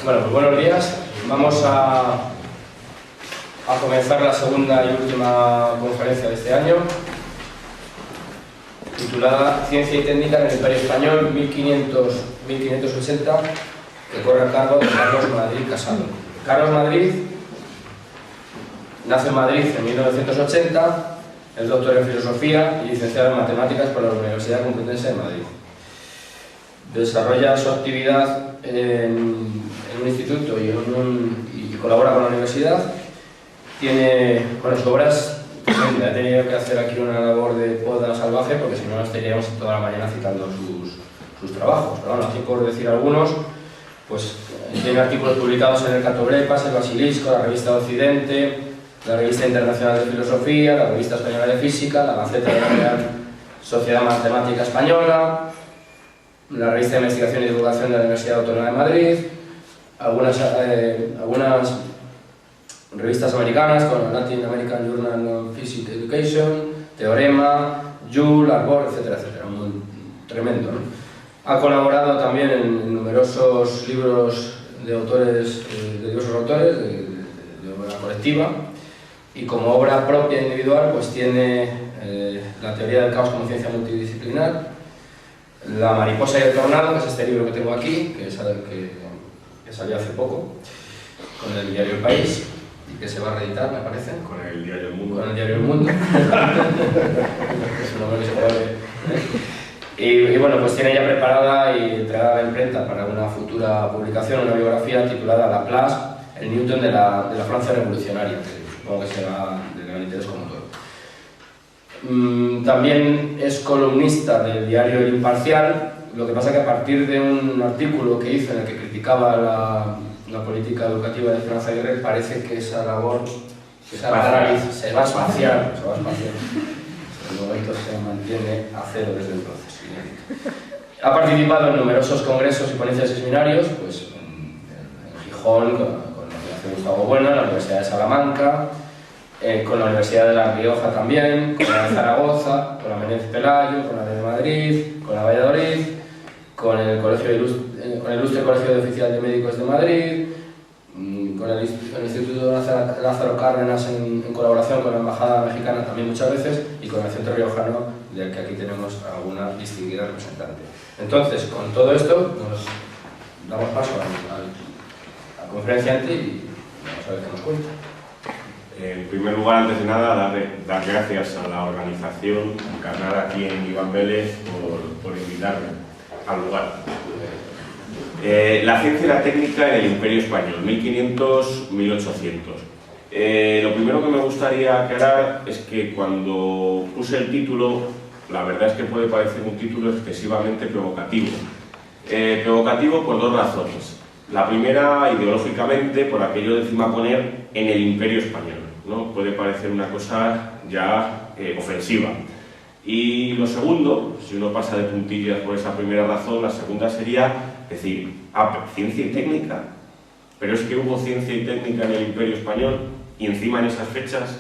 Bueno, pues buenos días. Vamos a comenzar la segunda y última conferencia de este año, titulada Ciencia y Técnica en el Imperio Español 1500-1580, que corre a cargo de Carlos Madrid Casado. Carlos Madrid nace en Madrid en 1980, es doctor en Filosofía y licenciado en Matemáticas por la Universidad Complutense de Madrid. Desarrolla su actividad en un instituto y colabora con la universidad. Tiene, bueno, su obra es tremenda. He tenido que hacer aquí una labor de poda salvaje porque si no estaríamos toda la mañana citando sus trabajos. Pero bueno, aquí por decir algunos, pues tiene artículos publicados en el Catoblepas, el Basilisco, la Revista de Occidente, la Revista Internacional de Filosofía, la Revista Española de Física, la Gaceta de la Real Sociedad Matemática Española, la Revista de Investigación y Divulgación de la Universidad Autónoma de Madrid, algunas revistas americanas como Latin American Journal of Physics Education, Teorema, Joule, Arbor, etcétera, etcétera. Muy tremendo, ¿no? Ha colaborado también en numerosos libros de autores, de diversos autores, de obra colectiva, y como obra propia individual pues tiene La teoría del caos como ciencia multidisciplinar, La mariposa y el tornado, que es este libro que tengo aquí, que salió hace poco, con el diario El País, y que se va a reeditar, me parece. Con el diario El Mundo. Con el diario El Mundo. Es un nombre que se puede... Y bueno, pues tiene ya preparada y entregada a la imprenta para una futura publicación una biografía titulada Laplace, el Newton de la Francia revolucionaria, que supongo que será de gran interés como todo. También es columnista del diario El Imparcial, lo que pasa que a partir de un artículo que hizo en el que criticaba la política educativa de Esperanza Aguirre, parece que esa labor, esa parálisis, se va a espaciar. El momento se mantiene a cero desde entonces. Ha participado en numerosos congresos y ponencias y seminarios, pues en Gijón, con la Fundación Gustavo Bueno, en la Universidad de Salamanca, con la Universidad de La Rioja también, con la de Zaragoza, con la Menéndez Pelayo, con la de Madrid, con la Valladolid, con el Ilustre Colegio de Oficiales de Médicos de Madrid, con el Instituto Lázaro Cárdenas en colaboración con la Embajada Mexicana también muchas veces, y con el Centro Riojano, del que aquí tenemos alguna distinguida representante. Entonces, con todo esto, nos damos paso a la conferenciante y vamos a ver qué nos cuenta. En primer lugar, antes de nada, dar gracias a la organización encarnada aquí en Iván Vélez por invitarme al lugar. La ciencia y la técnica en el Imperio Español, 1500-1800. Lo primero que me gustaría aclarar es que cuando puse el título, la verdad es que puede parecer un título excesivamente provocativo. Provocativo por dos razones. La primera, ideológicamente, por aquello de encima poner en el Imperio Español, ¿no? Puede parecer una cosa ya ofensiva. Y lo segundo, si uno pasa de puntillas por esa primera razón, la segunda sería decir, ciencia y técnica, pero es que hubo ciencia y técnica en el Imperio Español y encima en esas fechas.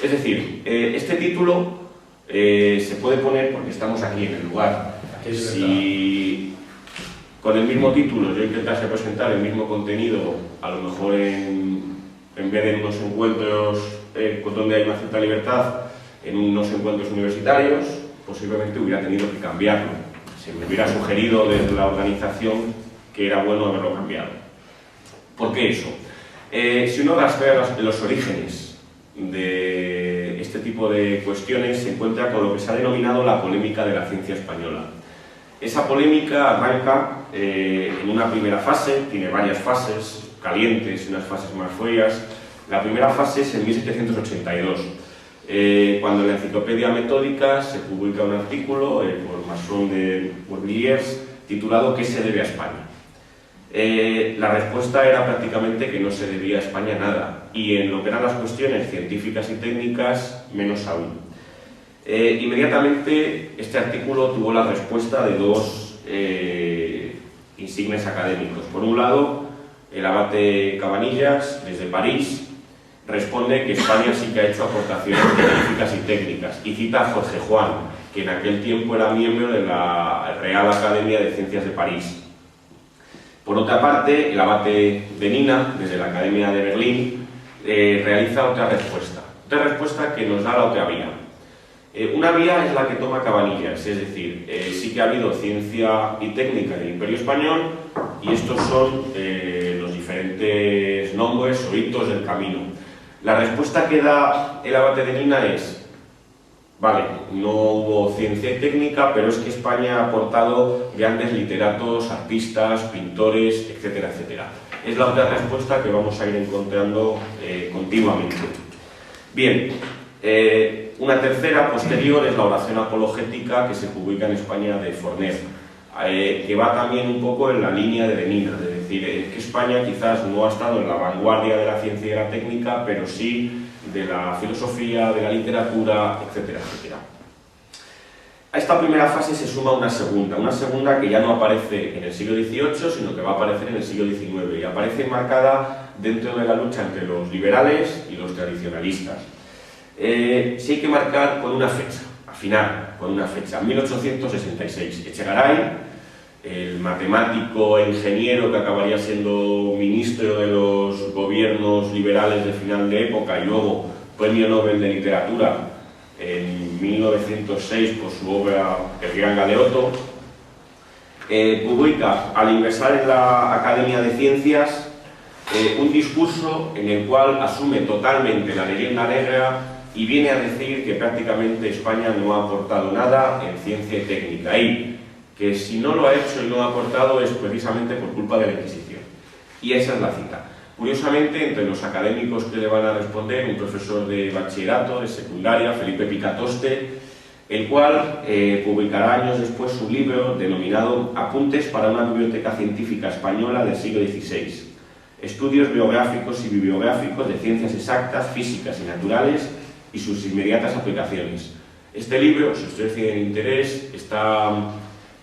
Es decir, este título se puede poner porque estamos aquí en el lugar. Si con el mismo título yo intentase presentar el mismo contenido, a lo mejor en vez de en unos encuentros donde hay una cierta libertad, en unos encuentros universitarios, posiblemente hubiera tenido que cambiarlo. Se me hubiera sugerido desde la organización que era bueno haberlo cambiado. ¿Por qué eso? Si uno rastrea los orígenes de este tipo de cuestiones, se encuentra con lo que se ha denominado la polémica de la ciencia española. Esa polémica arranca en una primera fase, tiene varias fases calientes y unas fases más frías. La primera fase es en 1782. Cuando en la Enciclopedia Metódica se publica un artículo por Masson de Warbliers titulado ¿Qué se debe a España? La respuesta era prácticamente que no se debía a España nada, y en lo que eran las cuestiones científicas y técnicas, menos aún. Inmediatamente este artículo tuvo la respuesta de dos insignes académicos. Por un lado, el abate Cabanillas, desde París, responde que España sí que ha hecho aportaciones científicas y técnicas, y cita a Jorge Juan, que en aquel tiempo era miembro de la Real Academia de Ciencias de París. Por otra parte, el abate de Nina, desde la Academia de Berlín, realiza otra respuesta que nos da la otra vía. Una vía es la que toma Cabanillas, es decir, sí que ha habido ciencia y técnica en el Imperio Español y estos son los diferentes nombres o hitos del camino. La respuesta que da el abate de Nina es: vale, no hubo ciencia y técnica, pero es que España ha aportado grandes literatos, artistas, pintores, etcétera, etcétera. Es la otra respuesta que vamos a ir encontrando continuamente. Bien, una tercera, posterior, es la oración apologética que se publica en España de Forner, que va también un poco en la línea de Nina, es decir, que España quizás no ha estado en la vanguardia de la ciencia y de la técnica, pero sí de la filosofía, de la literatura, etcétera, etcétera. A esta primera fase se suma una segunda que ya no aparece en el siglo XVIII, sino que va a aparecer en el siglo XIX, y aparece enmarcada dentro de la lucha entre los liberales y los tradicionalistas. Sí hay que marcar con una fecha, afinar con una fecha, 1866. Echegaray, el matemático e ingeniero que acabaría siendo ministro de los gobiernos liberales de final de época y luego premio Nobel de Literatura en 1906 por su obra El Gran Galeoto, publica al ingresar en la Academia de Ciencias un discurso en el cual asume totalmente la leyenda negra y viene a decir que prácticamente España no ha aportado nada en ciencia y técnica, y que si no lo ha hecho y no ha aportado es precisamente por culpa de la Inquisición. Y esa es la cita. Curiosamente, entre los académicos que le van a responder, un profesor de bachillerato, de secundaria, Felipe Picatoste, el cual publicará años después su libro denominado Apuntes para una biblioteca científica española del siglo XVI. Estudios biográficos y bibliográficos de ciencias exactas, físicas y naturales y sus inmediatas aplicaciones. Este libro, si ustedes tienen interés, está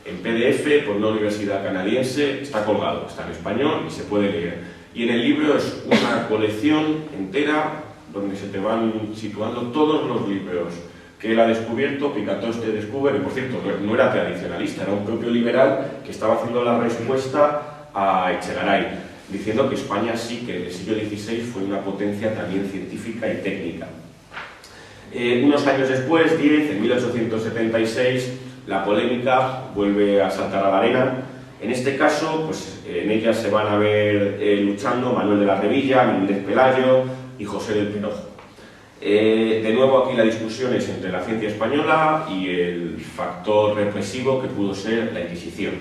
en PDF por una universidad canadiense, está colgado, está en español y se puede leer. Y en el libro es una colección entera donde se te van situando todos los libros que él ha descubierto, Picatoste descubre, y por cierto, no era tradicionalista, era un propio liberal que estaba haciendo la respuesta a Echegaray, diciendo que España sí que en el siglo XVI fue una potencia también científica y técnica. Unos años después, en 1876, la polémica vuelve a saltar a la arena. En este caso, pues, en ella se van a ver luchando Manuel de la Revilla, Méndez Pelayo y José del Perojo. De nuevo aquí la discusión es entre la ciencia española y el factor represivo que pudo ser la Inquisición.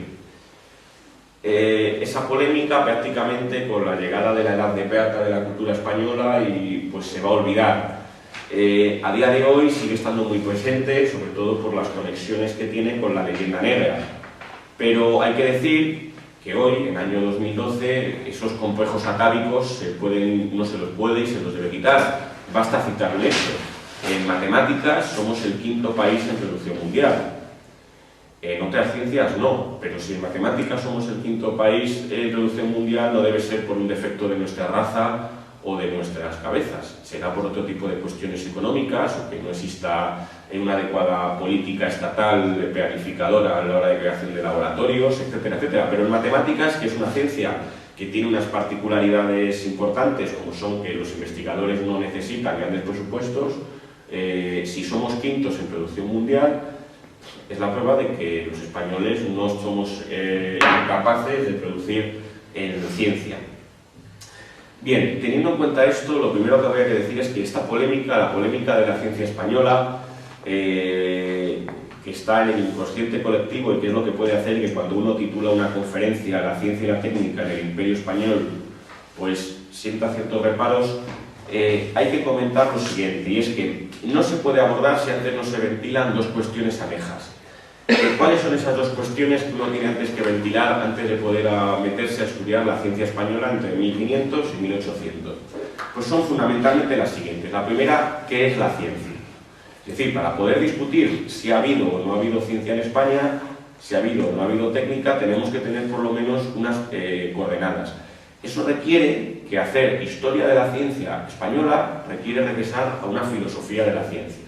Esa polémica prácticamente con la llegada de la Edad de Plata de la cultura española y pues se va a olvidar. A día de hoy sigue estando muy presente, sobre todo por las conexiones que tiene con la leyenda negra. Pero hay que decir que hoy, en año 2012, esos complejos atávicos no se los puede y se los debe quitar. Basta citar un hecho. En matemáticas somos el quinto país en producción mundial. En otras ciencias no, pero si en matemáticas somos el quinto país en producción mundial no debe ser por un defecto de nuestra raza o de nuestras cabezas. Será por otro tipo de cuestiones económicas o que no exista una adecuada política estatal planificadora a la hora de creación de laboratorios, etcétera, etcétera. Pero en matemáticas, que es una ciencia que tiene unas particularidades importantes, como son que los investigadores no necesitan grandes presupuestos, si somos quintos en producción mundial, es la prueba de que los españoles no somos incapaces de producir en ciencia. Bien, teniendo en cuenta esto, lo primero que habría que decir es que esta polémica, la polémica de la ciencia española, que está en el inconsciente colectivo y que es lo que puede hacer que cuando uno titula una conferencia La ciencia y la técnica en el Imperio Español, pues sienta ciertos reparos, hay que comentar lo siguiente, y es que no se puede abordar si antes no se ventilan dos cuestiones anejas. ¿Cuáles son esas dos cuestiones que uno tiene antes que ventilar antes de poder meterse a estudiar la ciencia española entre 1500 y 1800? Pues son fundamentalmente las siguientes. La primera, ¿qué es la ciencia? Es decir, para poder discutir si ha habido o no ha habido ciencia en España, si ha habido o no ha habido técnica, tenemos que tener por lo menos unas coordenadas. Eso requiere que hacer historia de la ciencia española requiere regresar a una filosofía de la ciencia.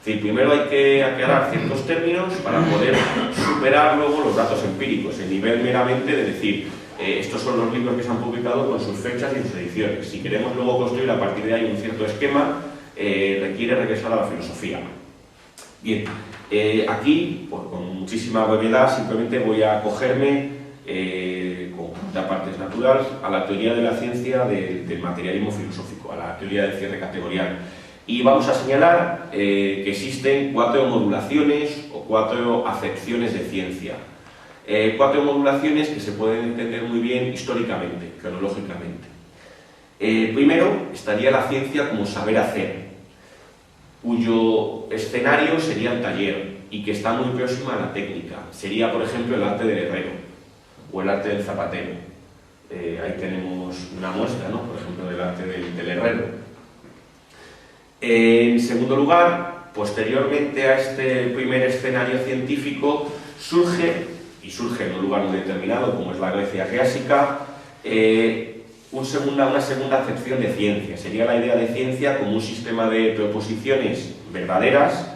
Es decir, primero hay que aclarar ciertos términos para poder superar luego los datos empíricos, el nivel meramente de decir Estos son los libros que se han publicado con sus fechas y sus ediciones. Si queremos luego construir a partir de ahí un cierto esquema, requiere regresar a la filosofía. Bien, aquí, pues, con muchísima brevedad, simplemente voy a acogerme, como partes naturales, a la teoría de la ciencia del materialismo filosófico, a la teoría del cierre categorial. Y vamos a señalar que existen 4 modulaciones o 4 acepciones de ciencia. 4 modulaciones que se pueden entender muy bien históricamente, cronológicamente. Primero estaría la ciencia como saber hacer, cuyo escenario sería el taller y que está muy próxima a la técnica. Sería, por ejemplo, el arte del herrero o el arte del zapatero. Ahí tenemos una muestra, ¿no?, por ejemplo, del arte del herrero. En segundo lugar, posteriormente a este primer escenario científico, surge en un lugar muy determinado, como es la Grecia clásica, una segunda acepción de ciencia. Sería la idea de ciencia como un sistema de proposiciones verdaderas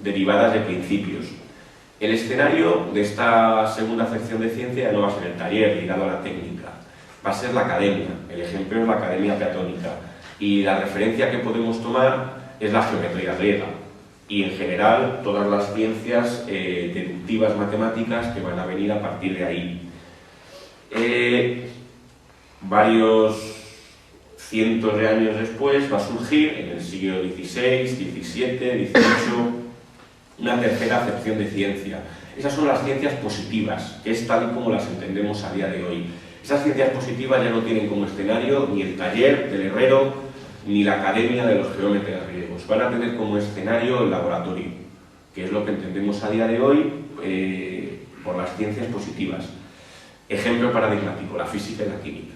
derivadas de principios. El escenario de esta segunda acepción de ciencia no va a ser el taller ligado a la técnica, va a ser la academia. El ejemplo es la academia platónica y la referencia que podemos tomar es la geometría griega y en general todas las ciencias deductivas matemáticas que van a venir a partir de ahí. Varios cientos de años después va a surgir, en el siglo XVI, XVII, XVIII, una tercera acepción de ciencia. Esas son las ciencias positivas, que es tal y como las entendemos a día de hoy. Esas ciencias positivas ya no tienen como escenario ni el taller del herrero ni la academia de los geómetras griegos. Van a tener como escenario el laboratorio, que es lo que entendemos a día de hoy por las ciencias positivas. Ejemplo paradigmático, la física y la química.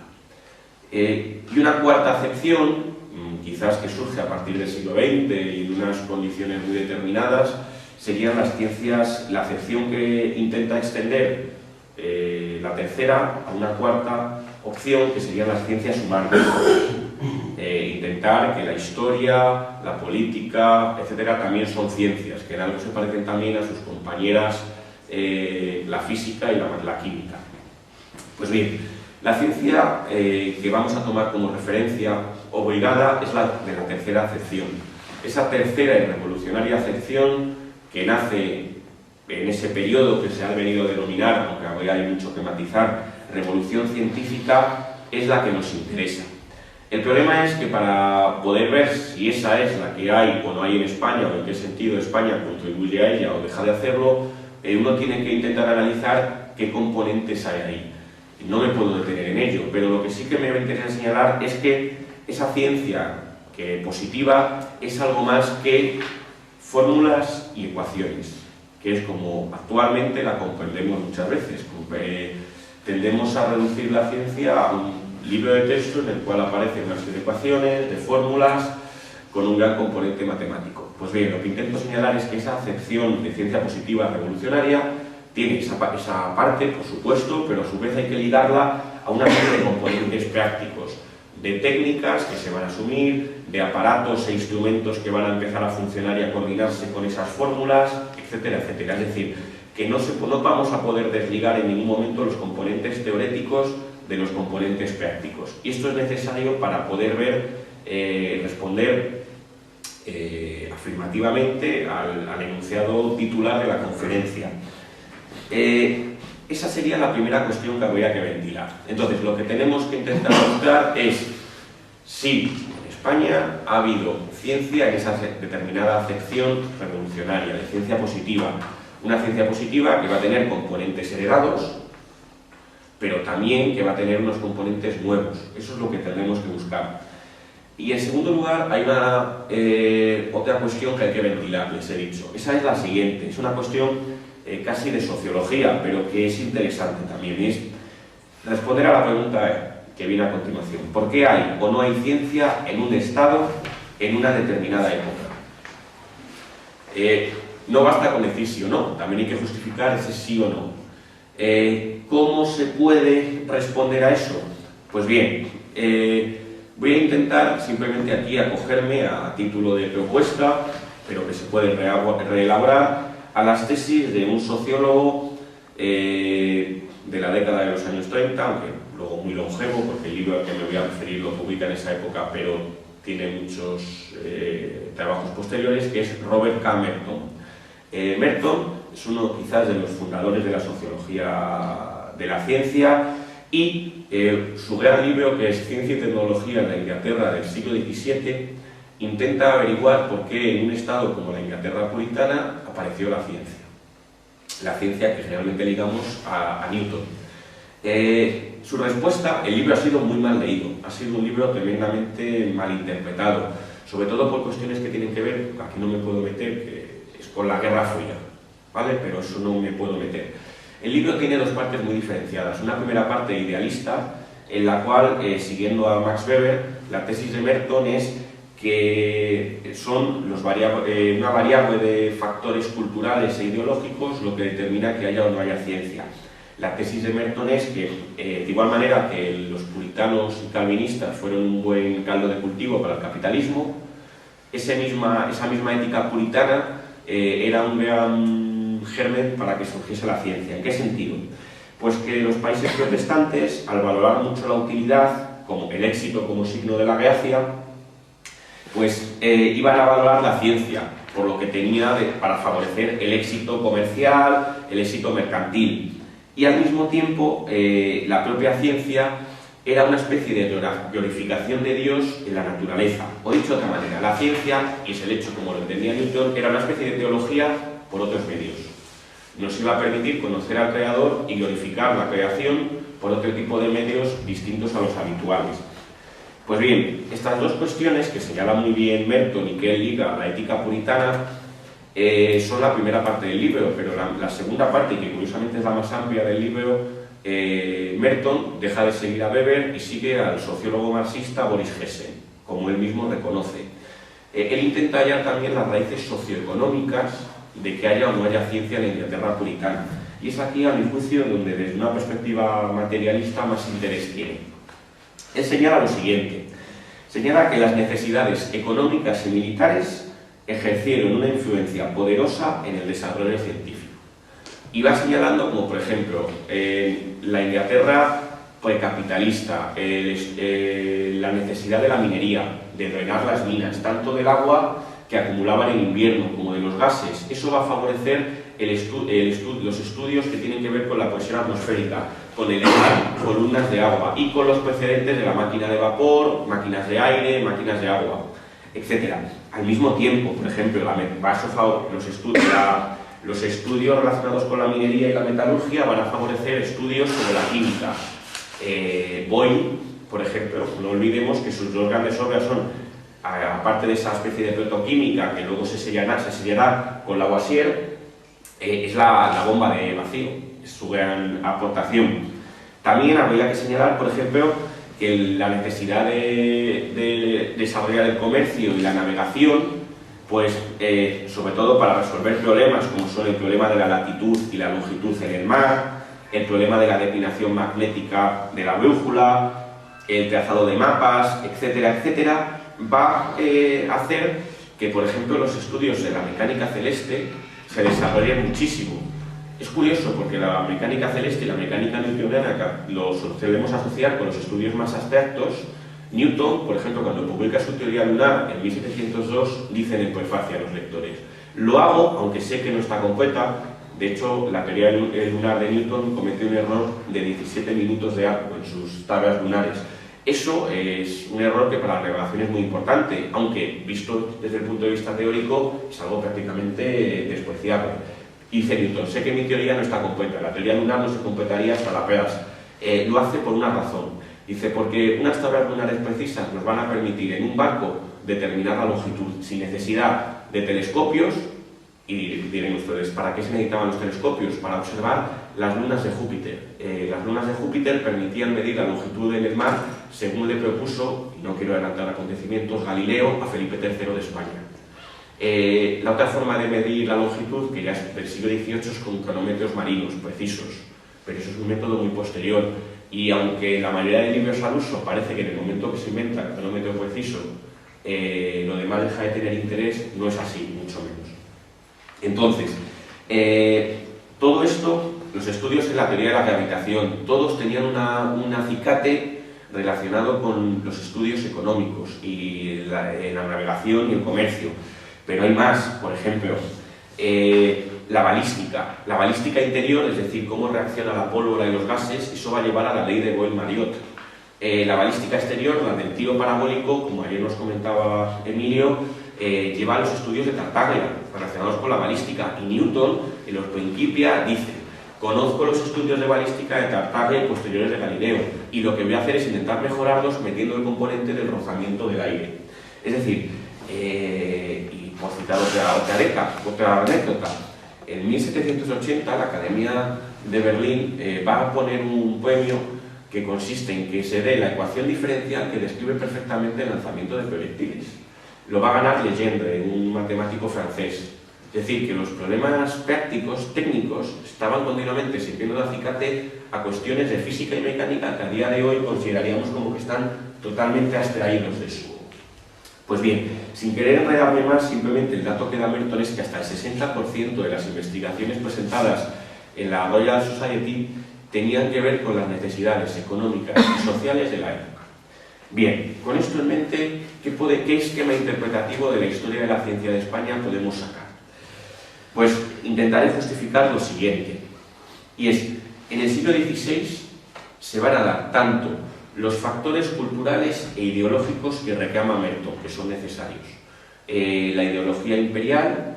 Y una cuarta acepción, quizás que surge a partir del siglo XX y en unas condiciones muy determinadas, serían las ciencias, la acepción que intenta extender la tercera a una cuarta opción, que serían las ciencias humanas. Intentar que la historia, la política, etcétera, también son ciencias, que en algo se parecen también a sus compañeras la física y la química. Pues bien, la ciencia que vamos a tomar como referencia obligada es la de la tercera acepción. Esa tercera y revolucionaria acepción que nace en ese periodo que se ha venido a denominar, aunque hoy hay mucho que matizar, revolución científica, es la que nos interesa. El problema es que para poder ver si esa es la que hay o no hay en España, o en qué sentido España contribuye a ella o deja de hacerlo, uno tiene que intentar analizar qué componentes hay ahí. No me puedo detener en ello, pero lo que sí que me interesa señalar es que esa ciencia positiva es algo más que fórmulas y ecuaciones, que es como actualmente la comprendemos muchas veces. Tendemos a reducir la ciencia a un libro de texto en el cual aparecen una serie de ecuaciones, de fórmulas, con un gran componente matemático. Pues bien, lo que intento señalar es que esa acepción de ciencia positiva revolucionaria tiene esa parte, por supuesto, pero a su vez hay que ligarla a una serie de componentes prácticos, de técnicas que se van a asumir, de aparatos e instrumentos que van a empezar a funcionar y a coordinarse con esas fórmulas, etcétera, etcétera. Es decir, que no vamos a poder desligar en ningún momento los componentes teóricos de los componentes prácticos. Y esto es necesario para poder responder afirmativamente al enunciado titular de la conferencia. Esa sería la primera cuestión que habría que ventilar. Entonces, lo que tenemos que intentar mostrar es si en España ha habido ciencia en esa determinada acepción revolucionaria, de ciencia positiva. Una ciencia positiva que va a tener componentes heredados, pero también que va a tener unos componentes nuevos. Eso es lo que tenemos que buscar. Y en segundo lugar, hay otra cuestión que hay que ventilar, les he dicho. Esa es la siguiente. Es una cuestión casi de sociología, pero que es interesante también. Es responder a la pregunta que viene a continuación. ¿Por qué hay o no hay ciencia en un estado en una determinada época? No basta con decir sí o no, también hay que justificar ese sí o no. ¿Cómo se puede responder a eso? Pues bien, voy a intentar simplemente aquí acogerme a título de propuesta, pero que se puede reelaborar, a las tesis de un sociólogo de la década de los años 30, aunque luego muy longevo, porque el libro al que me voy a referir lo publica en esa época, pero tiene muchos trabajos posteriores, que es Robert K. Merton. Merton es uno quizás de los fundadores de la sociología de la ciencia, y su gran libro, que es Ciencia y Tecnología en la Inglaterra del siglo XVII, intenta averiguar por qué en un estado como la Inglaterra puritana apareció la ciencia que realmente ligamos a Newton. Su respuesta, el libro ha sido muy mal leído, ha sido un libro tremendamente mal interpretado, sobre todo por cuestiones que tienen que ver, aquí no me puedo meter, que es con la Guerra Fría, ¿vale? Pero eso no me puedo meter. El libro tiene dos partes muy diferenciadas. Una primera parte idealista, en la cual, siguiendo a Max Weber, la tesis de Merton es que son una variable de factores culturales e ideológicos lo que determina que haya o no haya ciencia. La tesis de Merton es que, de igual manera que los puritanos y calvinistas fueron un buen caldo de cultivo para el capitalismo, esa misma ética puritana era un gran germen para que surgiese la ciencia. ¿En qué sentido? Pues que los países protestantes, al valorar mucho la utilidad, como el éxito como signo de la gracia, pues iban a valorar la ciencia por lo que tenía para favorecer el éxito comercial, el éxito mercantil. Y al mismo tiempo, la propia ciencia era una especie de glorificación de Dios en la naturaleza. O dicho de otra manera, la ciencia, y es el hecho como lo entendía Newton, era una especie de teología por otros medios. Nos iba a permitir conocer al Creador y glorificar la creación por otro tipo de medios distintos a los habituales. Pues bien, estas dos cuestiones que señala muy bien Merton y que él liga a la ética puritana son la primera parte del libro, pero la segunda parte, que curiosamente es la más amplia del libro, Merton deja de seguir a Weber y sigue al sociólogo marxista Boris Hessen, como él mismo reconoce. Él intenta hallar también las raíces socioeconómicas de que haya o no haya ciencia en la Inglaterra puritana. Y es aquí, a mi juicio, donde desde una perspectiva materialista más interés tiene. Él señala lo siguiente: señala que las necesidades económicas y militares ejercieron una influencia poderosa en el desarrollo científico. Y va señalando como, por ejemplo, la Inglaterra precapitalista, la necesidad de la minería, de drenar las minas, tanto del agua que acumulaban en invierno como de los gases. Eso va a favorecer los estudios que tienen que ver con la presión atmosférica, con elevar columnas de agua y con los precedentes de la máquina de vapor, máquinas de aire, máquinas de agua, etc. Al mismo tiempo, por ejemplo, los estudios relacionados con la minería y la metalurgia van a favorecer estudios sobre la química. Boyle, por ejemplo, no olvidemos que sus dos grandes obras son, aparte de esa especie de protoquímica que luego se sellará con Lavoisier, es la bomba de vacío, es su gran aportación. También habría que señalar, por ejemplo, que la necesidad de desarrollar el comercio y la navegación, pues sobre todo para resolver problemas como son el problema de la latitud y la longitud en el mar, el problema de la declinación magnética de la brújula, el trazado de mapas, etcétera, etcétera, va a hacer que, por ejemplo, los estudios de la mecánica celeste se desarrollen muchísimo. Es curioso porque la mecánica celeste y la mecánica newtoniana los solemos asociar con los estudios más abstractos. Newton, por ejemplo, cuando publica su teoría lunar en 1702, dice en el prefacio a los lectores: lo hago aunque sé que no está completa. De hecho, la teoría lunar de Newton cometió un error de 17 minutos de arco en sus tablas lunares. Eso es un error que para la revelación es muy importante, aunque visto desde el punto de vista teórico es algo prácticamente despreciable. Dice Newton: sé que mi teoría no está completa, la teoría lunar no se completaría hasta la Peirce. Lo hace por una razón. Dice, porque unas tablas lunares precisas nos van a permitir en un barco determinar la longitud sin necesidad de telescopios. Y dirán ustedes, ¿para qué se necesitaban los telescopios? Para observar las lunas de Júpiter. Las lunas de Júpiter permitían medir la longitud en el mar según le propuso, y no quiero adelantar acontecimientos, Galileo a Felipe III de España. La otra forma de medir la longitud, que ya es del siglo XVIII, es con cronómetros marinos precisos, pero eso es un método muy posterior. Y aunque la mayoría de libros al uso parece que en el momento que se inventa el cronómetro preciso, lo demás deja de tener interés, no es así, mucho menos. Entonces, todo esto los estudios en la teoría de la gravitación, todos tenían un acicate relacionado con los estudios económicos y la navegación y el comercio. Pero hay más, por ejemplo, la balística interior, es decir, cómo reacciona la pólvora y los gases, eso va a llevar a la ley de Boyle-Mariotte. La balística exterior, la del tiro parabólico, como ayer nos comentaba Emilio, lleva a los estudios de Tartaglia, relacionados con la balística, y Newton, en los Principia, dice: conozco los estudios de balística de Tartaglia y posteriores de Galileo, y lo que voy a hacer es intentar mejorarlos metiendo el componente del rozamiento del aire. Es decir, y por citar otra anécdota, en 1780 la Academia de Berlín va a poner un premio que consiste en que se dé la ecuación diferencial que describe perfectamente el lanzamiento de proyectiles. Lo va a ganar Legendre, un matemático francés. Es decir, que los problemas prácticos, técnicos, estaban continuamente sirviendo de acicate a cuestiones de física y mecánica que a día de hoy consideraríamos como que están totalmente abstraídos de eso. Pues bien, sin querer enredarme más, simplemente el dato que da Merton es que hasta el 60% de las investigaciones presentadas en la Royal Society tenían que ver con las necesidades económicas y sociales de la época. Bien, con esto en mente, ¿qué esquema interpretativo de la historia de la ciencia de España podemos sacar? Pues intentaré justificar lo siguiente, y es: en el siglo XVI se van a dar tanto los factores culturales e ideológicos que reclama Merton, que son necesarios. La ideología imperial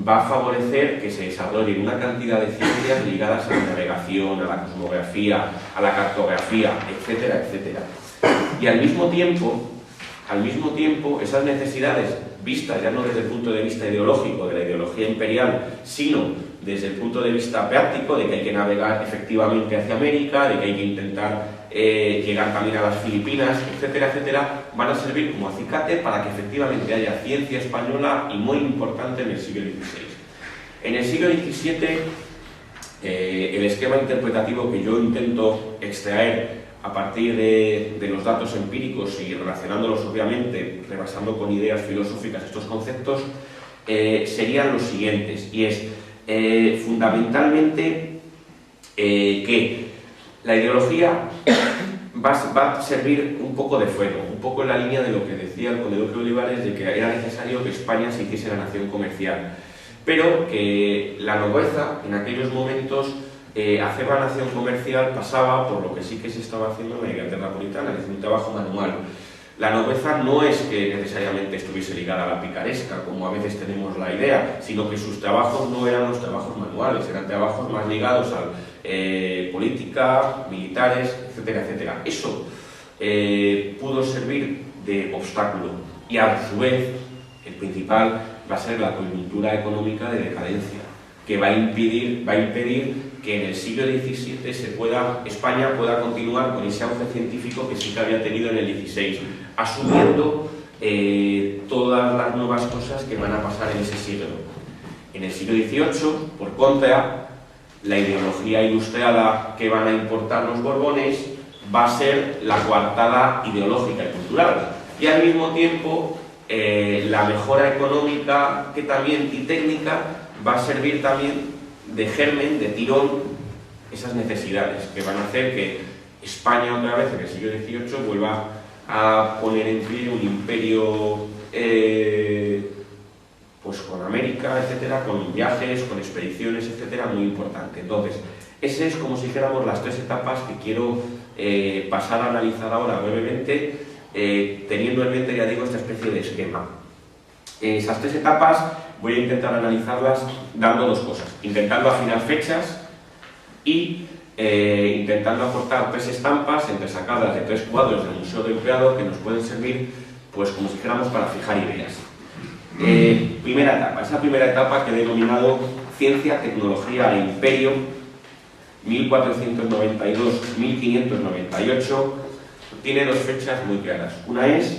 va a favorecer que se desarrollen una cantidad de ciencias ligadas a la navegación, a la cosmografía, a la cartografía, etcétera, etcétera. Y al mismo tiempo, esas necesidades, vistas ya no desde el punto de vista ideológico de la ideología imperial, sino desde el punto de vista práctico, de que hay que navegar efectivamente hacia América, de que hay que intentar llegar también a las Filipinas, etcétera, etcétera, van a servir como acicate para que efectivamente haya ciencia española, y muy importante en el siglo XVI. En el siglo XVII, el esquema interpretativo que yo intento extraer a partir de los datos empíricos y relacionándolos obviamente, rebasando con ideas filosóficas estos conceptos, serían los siguientes, y es fundamentalmente que la ideología va a servir un poco de freno, un poco en la línea de lo que decía el conde Duque de Olivares, de que era necesario que España se hiciese la nación comercial, pero que la nobleza en aquellos momentos, hacer la nación comercial pasaba por lo que sí que se estaba haciendo en la Inglaterra napolitana, es decir, un trabajo manual. La nobleza no es que necesariamente estuviese ligada a la picaresca, como a veces tenemos la idea, sino que sus trabajos no eran los trabajos manuales, eran trabajos más ligados a política, militares, etcétera, etcétera. Eso pudo servir de obstáculo, y a su vez el principal va a ser la coyuntura económica de decadencia, que va a impedir que en el siglo XVII España pueda continuar con ese auge científico que sí que había tenido en el XVI, asumiendo todas las nuevas cosas que van a pasar en ese siglo. En el siglo XVIII, por contra, la ideología ilustrada que van a importar los Borbones va a ser la coartada ideológica y cultural, y al mismo tiempo la mejora económica y técnica va a servir también de germen, de tirón, esas necesidades que van a hacer que España otra vez en el siglo XVIII vuelva a poner en pie un imperio pues con América, etcétera, con viajes, con expediciones, etcétera, muy importante. Entonces, ese es como si dijéramos las tres etapas que quiero pasar a analizar ahora brevemente, teniendo en mente, ya digo, esta especie de esquema. Esas tres etapas voy a intentar analizarlas dando dos cosas: intentando afinar fechas y intentando aportar tres estampas entresacadas de tres cuadros del Museo del Prado que nos pueden servir, pues como si dijéramos, para fijar ideas. Primera etapa, esa primera etapa que he denominado Ciencia, Tecnología e Imperio, 1492-1598, tiene dos fechas muy claras. Una es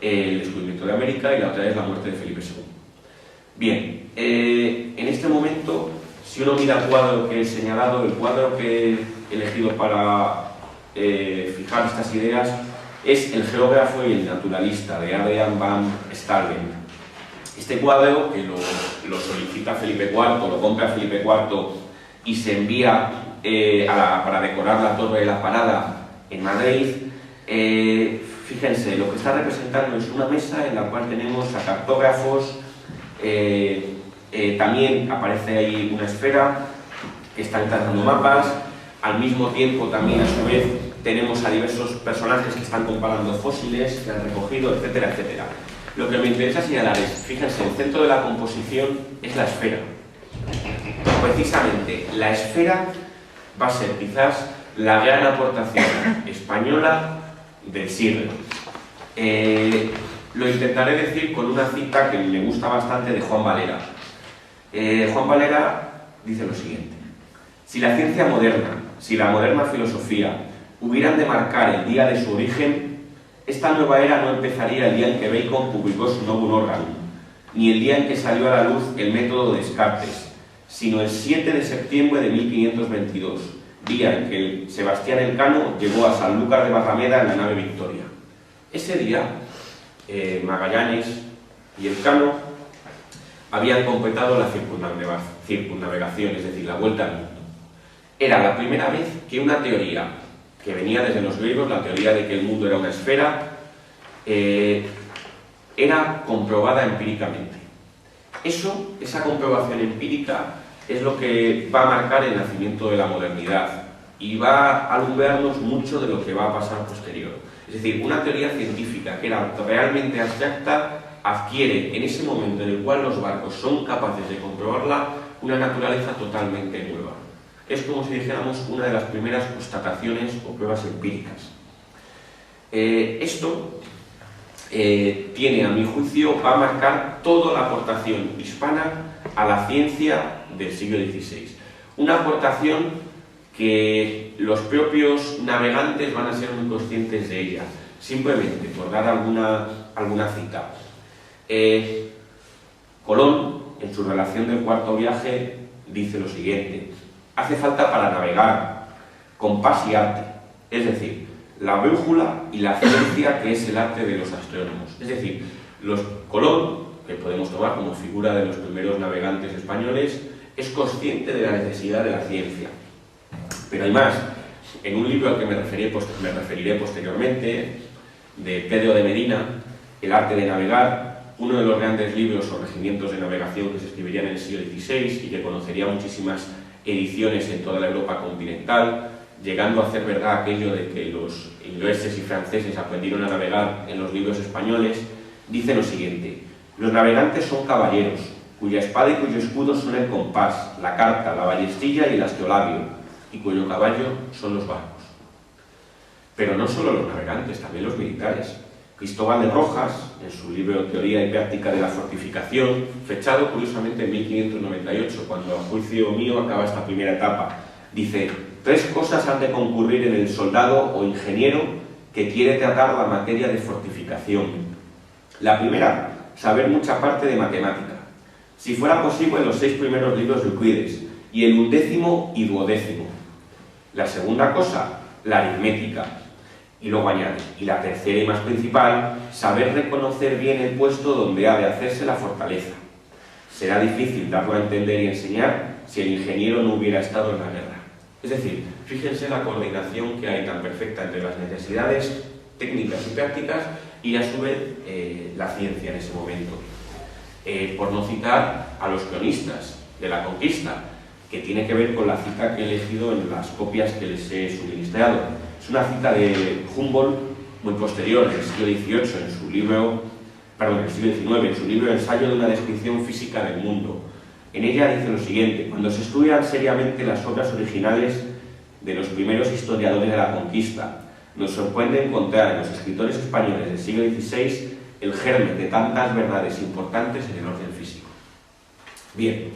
el descubrimiento de América y la otra es la muerte de Felipe II. Bien, en este momento, si uno mira el cuadro que he señalado, el cuadro que he elegido para fijar estas ideas, es El geógrafo y el naturalista, de Adrian van Staringen. Este cuadro, que lo solicita Felipe IV, lo compra Felipe IV y se envía para decorar la Torre de la Parada en Madrid. Fíjense, lo que está representando es una mesa en la cual tenemos a cartógrafos, también aparece ahí una esfera que están trazando mapas, al mismo tiempo también a su vez tenemos a diversos personajes que están comparando fósiles que han recogido, etcétera, etcétera. Lo que me interesa señalar es, fíjense, el centro de la composición es la esfera. Precisamente, la esfera va a ser quizás la gran aportación española del siglo. Lo intentaré decir con una cita que me gusta bastante de Juan Valera. Juan Valera dice lo siguiente: si la ciencia moderna, si la moderna filosofía hubieran de marcar el día de su origen, esta nueva era no empezaría el día en que Bacon publicó su Novum Organum, ni el día en que salió a la luz el método de Descartes, sino el 7 de septiembre de 1522, día en que el Sebastián Elcano llegó a Sanlúcar de Barrameda en la nave Victoria. Ese día, Magallanes y Elcano habían completado la circunnavegación, es decir, la vuelta al mundo. Era la primera vez que una teoría que venía desde los griegos, la teoría de que el mundo era una esfera, era comprobada empíricamente. Esa comprobación empírica es lo que va a marcar el nacimiento de la modernidad y va a alumbrarnos mucho de lo que va a pasar posterior. Es decir, una teoría científica que era realmente abstracta adquiere en ese momento en el cual los barcos son capaces de comprobarla una naturaleza totalmente nueva. Es como si dijéramos una de las primeras constataciones o pruebas empíricas. Esto tiene, a mi juicio, va a marcar toda la aportación hispana a la ciencia del siglo XVI. Una aportación que los propios navegantes van a ser muy conscientes de ella. Simplemente, por dar alguna cita. Colón, en su relación del cuarto viaje, dice lo siguiente: hace falta para navegar compás y arte, es decir, la brújula y la ciencia que es el arte de los astrónomos. Es decir, Colón, que podemos tomar como figura de los primeros navegantes españoles, es consciente de la necesidad de la ciencia. Pero hay más. En un libro al que me referiré posteriormente, de Pedro de Medina, El arte de navegar, uno de los grandes libros o regimientos de navegación que se escribirían en el siglo XVI y que conocería muchísimas ediciones en toda la Europa continental, llegando a hacer verdad aquello de que los ingleses y franceses aprendieron a navegar en los libros españoles, dice lo siguiente: los navegantes son caballeros, cuya espada y cuyo escudo son el compás, la carta, la ballestilla y el astrolabio, y cuyo caballo son los barcos. Pero no solo los navegantes, también los militares. Cristóbal de Rojas, en su libro Teoría y Práctica de la Fortificación, fechado curiosamente en 1598, cuando a juicio mío acaba esta primera etapa, dice: 3 cosas han de concurrir en el soldado o ingeniero que quiere tratar la materia de fortificación. La primera, saber mucha parte de matemática. Si fuera posible, los 6 primeros libros de Euclides, y el 11º y 12º. La segunda cosa, la aritmética. Y luego añade: y la tercera y más principal, saber reconocer bien el puesto donde ha de hacerse la fortaleza. Será difícil darlo a entender y enseñar si el ingeniero no hubiera estado en la guerra. Es decir, fíjense la coordinación que hay tan perfecta entre las necesidades técnicas y prácticas y a su vez la ciencia en ese momento. Por no citar a los cronistas de la conquista, que tiene que ver con la cita que he elegido en las copias que les he suministrado. Es una cita de Humboldt muy posterior, en el siglo XVIII, en su libro Ensayo de una descripción física del mundo. En ella dice lo siguiente: cuando se estudian seriamente las obras originales de los primeros historiadores de la conquista, nos sorprende encontrar en los escritores españoles del siglo XVI el germen de tantas verdades importantes en el orden físico. Bien,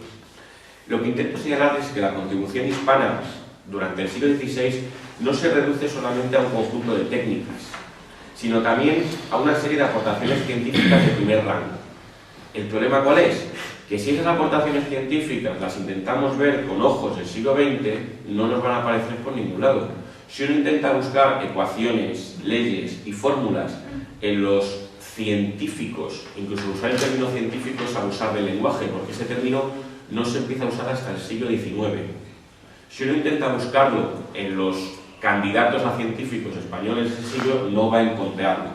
lo que intento señalar es que la contribución hispana durante el siglo XVI no se reduce solamente a un conjunto de técnicas, sino también a una serie de aportaciones científicas de primer rango. ¿El problema cuál es? Que si esas aportaciones científicas las intentamos ver con ojos del siglo XX, no nos van a aparecer por ningún lado. Si uno intenta buscar ecuaciones, leyes y fórmulas en los científicos, incluso usar el término científico es abusar del lenguaje, porque ese término no se empieza a usar hasta el siglo XIX. Si uno intenta buscarlo en los candidatos a científicos españoles de ese siglo, no va a encontrarlo.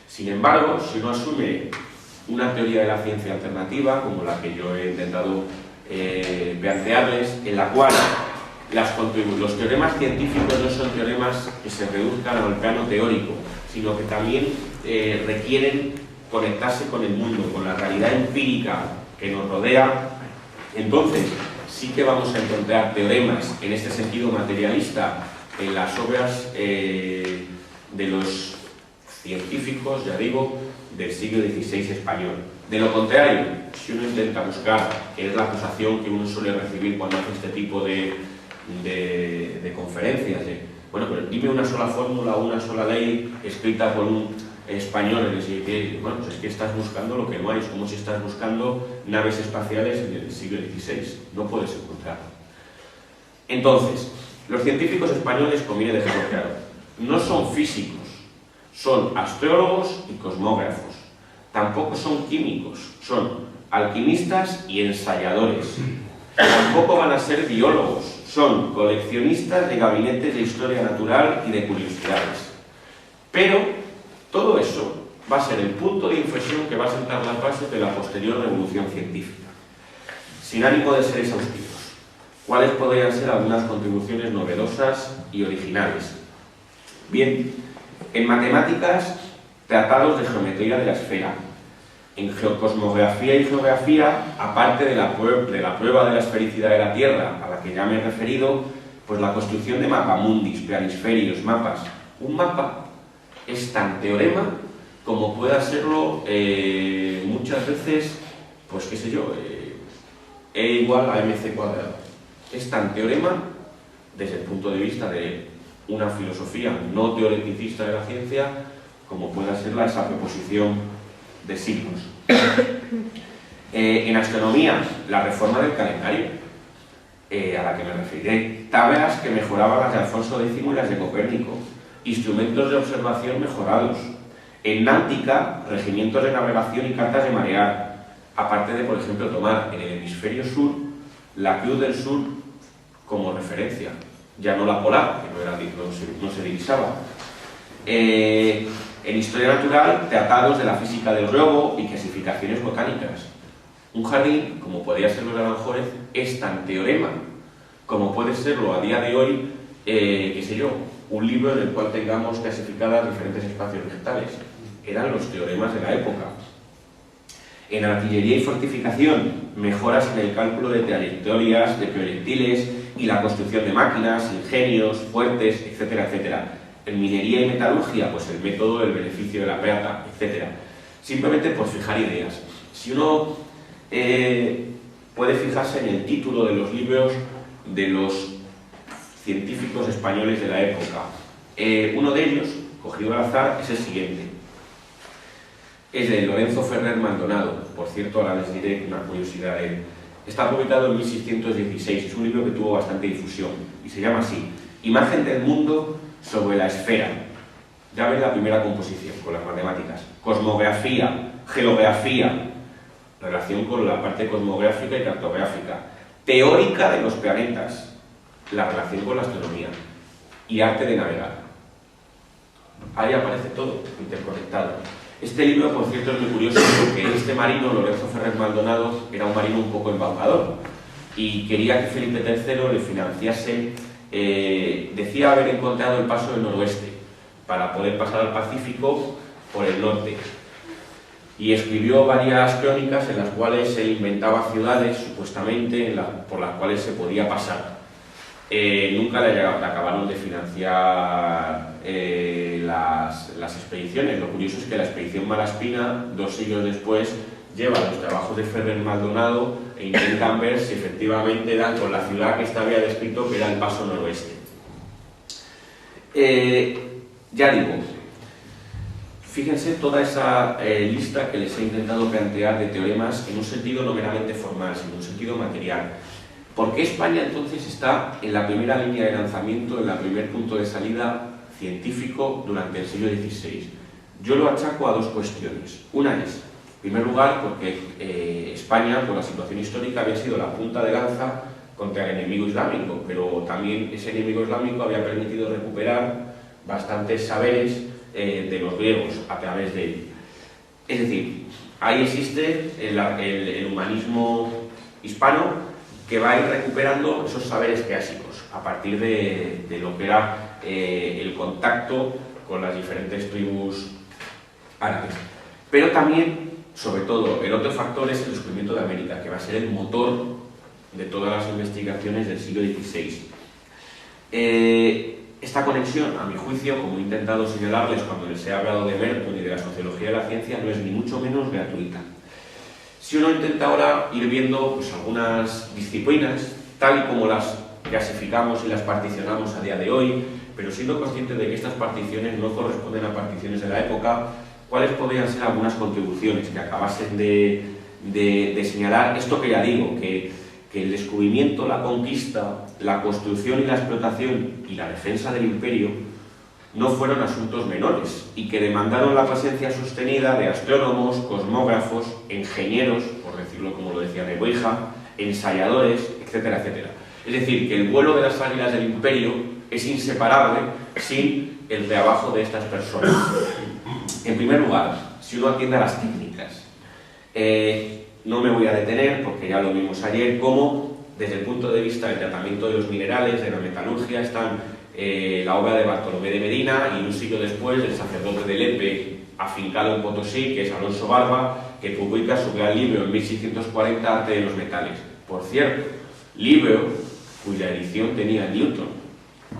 Sin embargo, si uno asume una teoría de la ciencia alternativa, como la que yo he intentado plantearles, en la cual los teoremas científicos no son teoremas que se reduzcan al plano teórico, sino que también requieren conectarse con el mundo, con la realidad empírica que nos rodea. Entonces, sí que vamos a encontrar teoremas en este sentido materialista en las obras de los científicos, ya digo, del siglo XVI español. De lo contrario, si uno intenta buscar, que es la acusación que uno suele recibir cuando hace este tipo de conferencias, bueno, pero dime una sola fórmula, una sola ley escrita por un español en el siglo XVI. Bueno, pues es que estás buscando lo que no hay, es como si estás buscando naves espaciales en el siglo XVI, no puedes encontrarlo. Entonces, los científicos españoles, conviene dejarlo claro, no son físicos, son astrólogos y cosmógrafos. Tampoco son químicos, son alquimistas y ensayadores. Tampoco van a ser biólogos, son coleccionistas de gabinetes de historia natural y de curiosidades. Pero todo eso va a ser el punto de inflexión que va a sentar las bases de la posterior revolución científica. Sin ánimo de ser exhaustivos, ¿cuáles podrían ser algunas contribuciones novedosas y originales? Bien, en matemáticas, tratados de geometría de la esfera. En cosmografía y geografía, aparte de la prueba de la esfericidad de la Tierra, a la que ya me he referido, pues la construcción de mapamundis, planisferios, mapas. Un mapa es tan teorema como pueda serlo muchas veces, pues qué sé yo, E igual a mc cuadrado. Es tan teorema desde el punto de vista de una filosofía no teoreticista de la ciencia como pueda ser esa proposición de signos. En astronomía, la reforma del calendario, a la que me referiré, tablas que mejoraban las de Alfonso X y las de Copérnico, instrumentos de observación mejorados. En náutica, regimientos de navegación y cartas de marear, aparte de, por ejemplo, tomar en el hemisferio sur la Cruz del Sur como referencia, ya no la polar, que no se divisaba. En historia natural, tratados de la física del globo y clasificaciones botánicas. Un jardín, como podría serlo de Aranjuez, es tan teorema como puede serlo a día de hoy, qué sé yo, un libro en el cual tengamos clasificadas diferentes espacios vegetales. Eran los teoremas de la época. En artillería y fortificación, mejoras en el cálculo de trayectorias, de proyectiles y la construcción de máquinas, ingenios, fuertes, etcétera, etcétera. En minería y metalurgia, pues el método del beneficio de la plata, etc. Simplemente por fijar ideas. Si uno puede fijarse en el título de los libros de los científicos españoles de la época, uno de ellos, cogido al azar, es el siguiente. Es de Lorenzo Ferrer Maldonado. Por cierto, ahora les diré una curiosidad de él. Está publicado en 1616, es un libro que tuvo bastante difusión y se llama así: Imagen del mundo sobre la esfera. Ya ven la primera composición con las matemáticas. Cosmografía, geografía, relación con la parte cosmográfica y cartográfica. Teórica de los planetas, la relación con la astronomía. Y arte de navegar. Ahí aparece todo interconectado. Este libro, por cierto, es muy curioso porque este marino, Lorenzo Ferrer Maldonado, era un marino un poco embaucador y quería que Felipe III le financiase. Decía haber encontrado el paso del noroeste para poder pasar al Pacífico por el norte, y escribió varias crónicas en las cuales él inventaba ciudades supuestamente por las cuales se podía pasar. Nunca le acabaron de financiar las expediciones. Lo curioso es que la expedición Malaspina, 2 siglos después, lleva los trabajos de Ferrer Maldonado e intentan ver si efectivamente dan con la ciudad que había descrito, que era el paso noroeste. Ya digo, fíjense toda esa lista que les he intentado plantear de teoremas en un sentido no meramente formal, sino en un sentido material. ¿Por qué España entonces está en la primera línea de lanzamiento, en el primer punto de salida científico durante el siglo XVI? Yo lo achaco a 2 cuestiones. Una es, en primer lugar, porque España, por la situación histórica, había sido la punta de lanza contra el enemigo islámico, pero también ese enemigo islámico había permitido recuperar bastantes saberes de los griegos a través de él. Es decir, ahí existe el humanismo hispano que va a ir recuperando esos saberes clásicos a partir de lo que era el contacto con las diferentes tribus árabes. Pero también, sobre todo, el otro factor es el descubrimiento de América, que va a ser el motor de todas las investigaciones del siglo XVI. Esta conexión, a mi juicio, como he intentado señalarles cuando les he hablado de Merton y de la sociología de la ciencia, no es ni mucho menos gratuita. Si uno intenta ahora ir viendo pues, algunas disciplinas, tal y como las clasificamos y las particionamos a día de hoy, pero siendo consciente de que estas particiones no corresponden a particiones de la época, ¿cuáles podrían ser algunas contribuciones que acabasen de señalar esto que ya digo, que el descubrimiento, la conquista, la construcción y la explotación y la defensa del imperio no fueron asuntos menores y que demandaron la presencia sostenida de astrónomos, cosmógrafos, ingenieros, por decirlo como lo decía Nebuija, ensayadores, etcétera, etcétera? Es decir, que el vuelo de las águilas del imperio es inseparable sin el trabajo de estas personas. En primer lugar, si uno atiende a las técnicas, no me voy a detener, porque ya lo vimos ayer, cómo desde el punto de vista del tratamiento de los minerales, de la metalurgia, están la obra de Bartolomé de Medina y un siglo después el sacerdote de Lepe, afincado en Potosí, que es Alonso Barba, que publica su gran libro en 1640, Arte de los metales. Por cierto, libro cuya edición tenía Newton,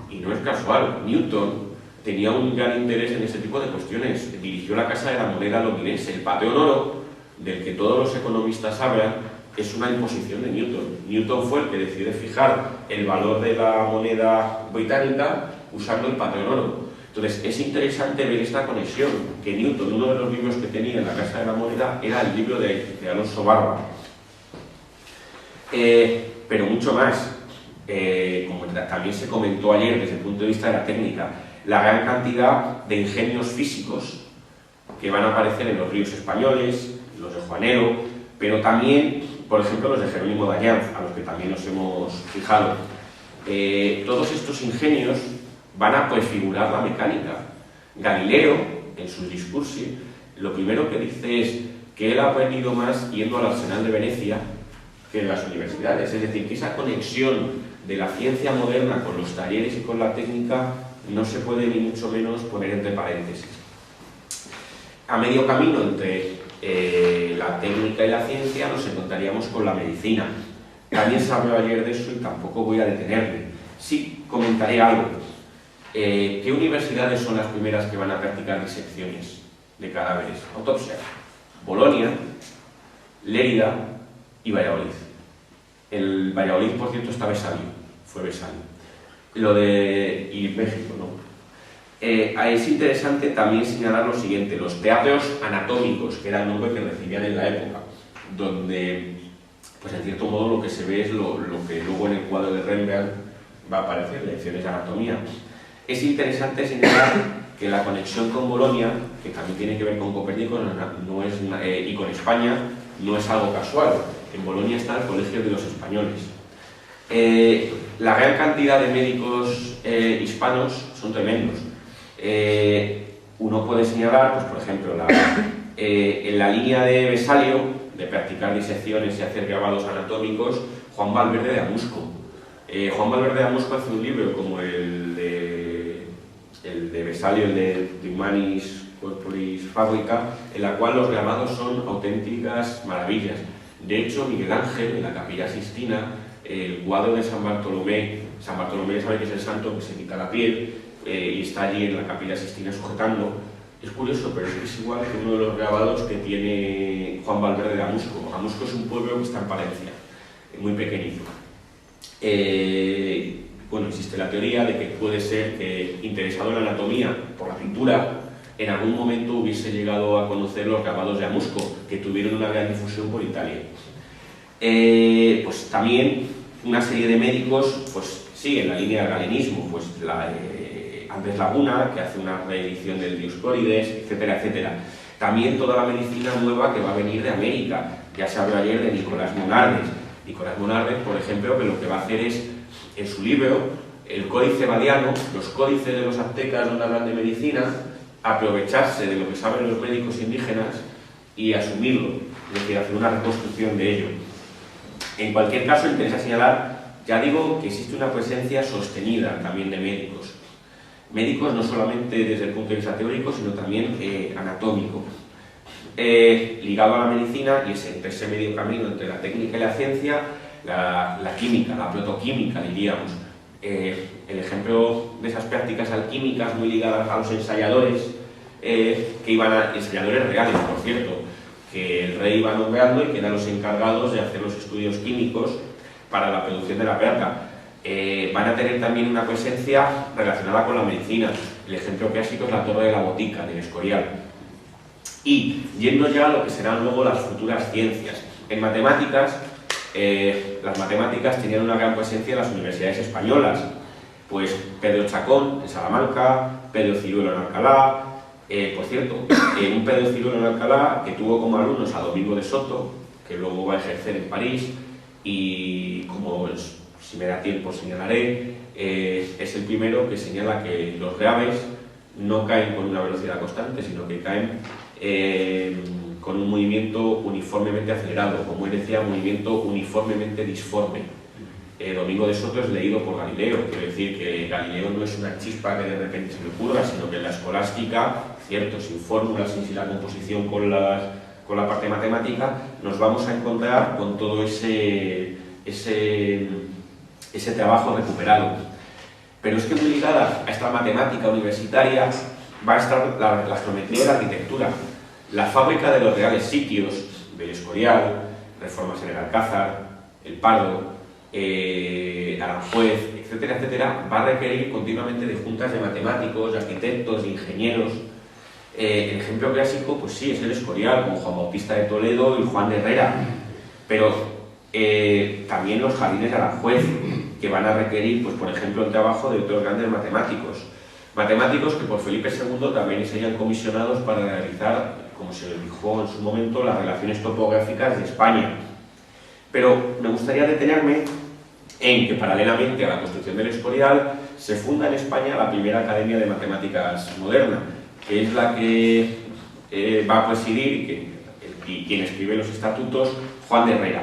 y no es casual, Newton tenía un gran interés en ese tipo de cuestiones. Dirigió la Casa de la Moneda londinense. El patrón oro, del que todos los economistas hablan, es una imposición de Newton. Newton fue el que decidió fijar el valor de la moneda británica usando el patrón oro. Entonces, es interesante ver esta conexión, que Newton, uno de los libros que tenía en la Casa de la Moneda, era el libro de Alonso Barba. Pero mucho más, como también se comentó ayer desde el punto de vista de la técnica, la gran cantidad de ingenios físicos que van a aparecer en los ríos españoles, los de Juanero, pero también, por ejemplo, los de Jerónimo de Allanz, a los que también nos hemos fijado. Todos estos ingenios van a prefigurar la mecánica. Galileo, en sus discursos, lo primero que dice es que él ha aprendido más yendo al Arsenal de Venecia que en las universidades. Es decir, que esa conexión de la ciencia moderna con los talleres y con la técnica no se puede ni mucho menos poner entre paréntesis. A medio camino entre la técnica y la ciencia nos encontraríamos con la medicina. También se habló ayer de eso y tampoco voy a detenerme. Sí comentaré algo. ¿Qué universidades son las primeras que van a practicar disecciones de cadáveres? Autopsia. Bolonia, Lérida y Valladolid. El Valladolid, por cierto, está Besalio, fue Besalio. Y México, ¿no? Es interesante también señalar lo siguiente: los teatros anatómicos, que era el nombre que recibían en la época, donde, pues en cierto modo, lo que se ve es lo que luego en el cuadro de Rembrandt va a aparecer, lecciones de anatomía. Es interesante señalar que la conexión con Bolonia, que también tiene que ver con Copérnico y con España, no es algo casual. En Bolonia está el Colegio de los Españoles. La gran cantidad de médicos hispanos son tremendos. Uno puede señalar, pues, por ejemplo, en la línea de Besalio, de practicar disecciones y hacer grabados anatómicos, Juan Valverde de Amusco. Juan Valverde de Amusco hace un libro como el de Besalio, el de Humanis Corporis Fabrica, en la cual los grabados son auténticas maravillas. De hecho, Miguel Ángel, en la Capilla Sixtina, el cuadro de San Bartolomé sabe que es el santo que se quita la piel, y está allí en la Capilla Sixtina sujetando. Es curioso, pero es que es igual que uno de los grabados que tiene Juan Valverde de Amusco. Amusco es un pueblo que está en Palencia, muy pequeñito. Bueno, existe la teoría de que puede ser que, interesado en la anatomía por la pintura, en algún momento hubiese llegado a conocer los grabados de Amusco, que tuvieron una gran difusión por Italia. Pues también una serie de médicos pues siguen la línea del galenismo, pues Andrés Laguna, que hace una reedición del Dioscórides, etcétera, etcétera. También toda la medicina nueva que va a venir de América. Ya se habló ayer de Nicolás Monardes. Nicolás Monardes, por ejemplo, que lo que va a hacer es, en su libro, el Códice Badiano, los códices de los aztecas donde hablan de medicina, aprovecharse de lo que saben los médicos indígenas y asumirlo, es decir, hacer una reconstrucción de ello. En cualquier caso, interesa señalar, ya digo, que existe una presencia sostenida también de médicos. Médicos no solamente desde el punto de vista teórico, sino también anatómico. Ligado a la medicina, y entre ese medio camino entre la técnica y la ciencia, la química, la protoquímica, diríamos. El ejemplo de esas prácticas alquímicas muy ligadas a los ensayadores, ensayadores reales, por cierto, que el rey iba nombrando y que eran los encargados de hacer los estudios químicos para la producción de la plata. Van a tener también una presencia relacionada con la medicina. El ejemplo clásico es la Torre de la Botica, del Escorial. Y yendo ya a lo que serán luego las futuras ciencias. En matemáticas, las matemáticas tenían una gran presencia en las universidades españolas. Pues Pedro Chacón, en Salamanca, Pedro Ciruelo en Alcalá. Por cierto, un Pedro Ciruelo en Alcalá que tuvo como alumnos a Domingo de Soto, que luego va a ejercer en París, y como si me da tiempo señalaré, es el primero que señala que los graves no caen con una velocidad constante, sino que caen con un movimiento uniformemente acelerado, como él decía, un movimiento uniformemente disforme. Domingo de Soto es leído por Galileo, quiero decir que Galileo no es una chispa que de repente se le ocurra, sino que en la escolástica, cierto, sin fórmulas, sin la composición con la parte matemática, nos vamos a encontrar con todo ese trabajo recuperado. Pero es que muy ligada a esta matemática universitaria va a estar la geometría y la arquitectura. La fábrica de los reales sitios del Escorial, reformas en el Alcázar, el Pardo, Aranjuez, etcétera, etcétera, va a requerir continuamente de juntas de matemáticos, de arquitectos, de ingenieros. El ejemplo clásico, pues sí, es el Escorial, con Juan Bautista de Toledo y Juan de Herrera, pero también los jardines de Aranjuez, que van a requerir, pues por ejemplo, el trabajo de otros grandes matemáticos. Matemáticos que por Felipe II también serían comisionados para realizar, como se dijo en su momento, las relaciones topográficas de España. Pero me gustaría detenerme en que paralelamente a la construcción del Escorial se funda en España la primera Academia de Matemáticas moderna, que es la que va a presidir y quien escribe los estatutos, Juan de Herrera.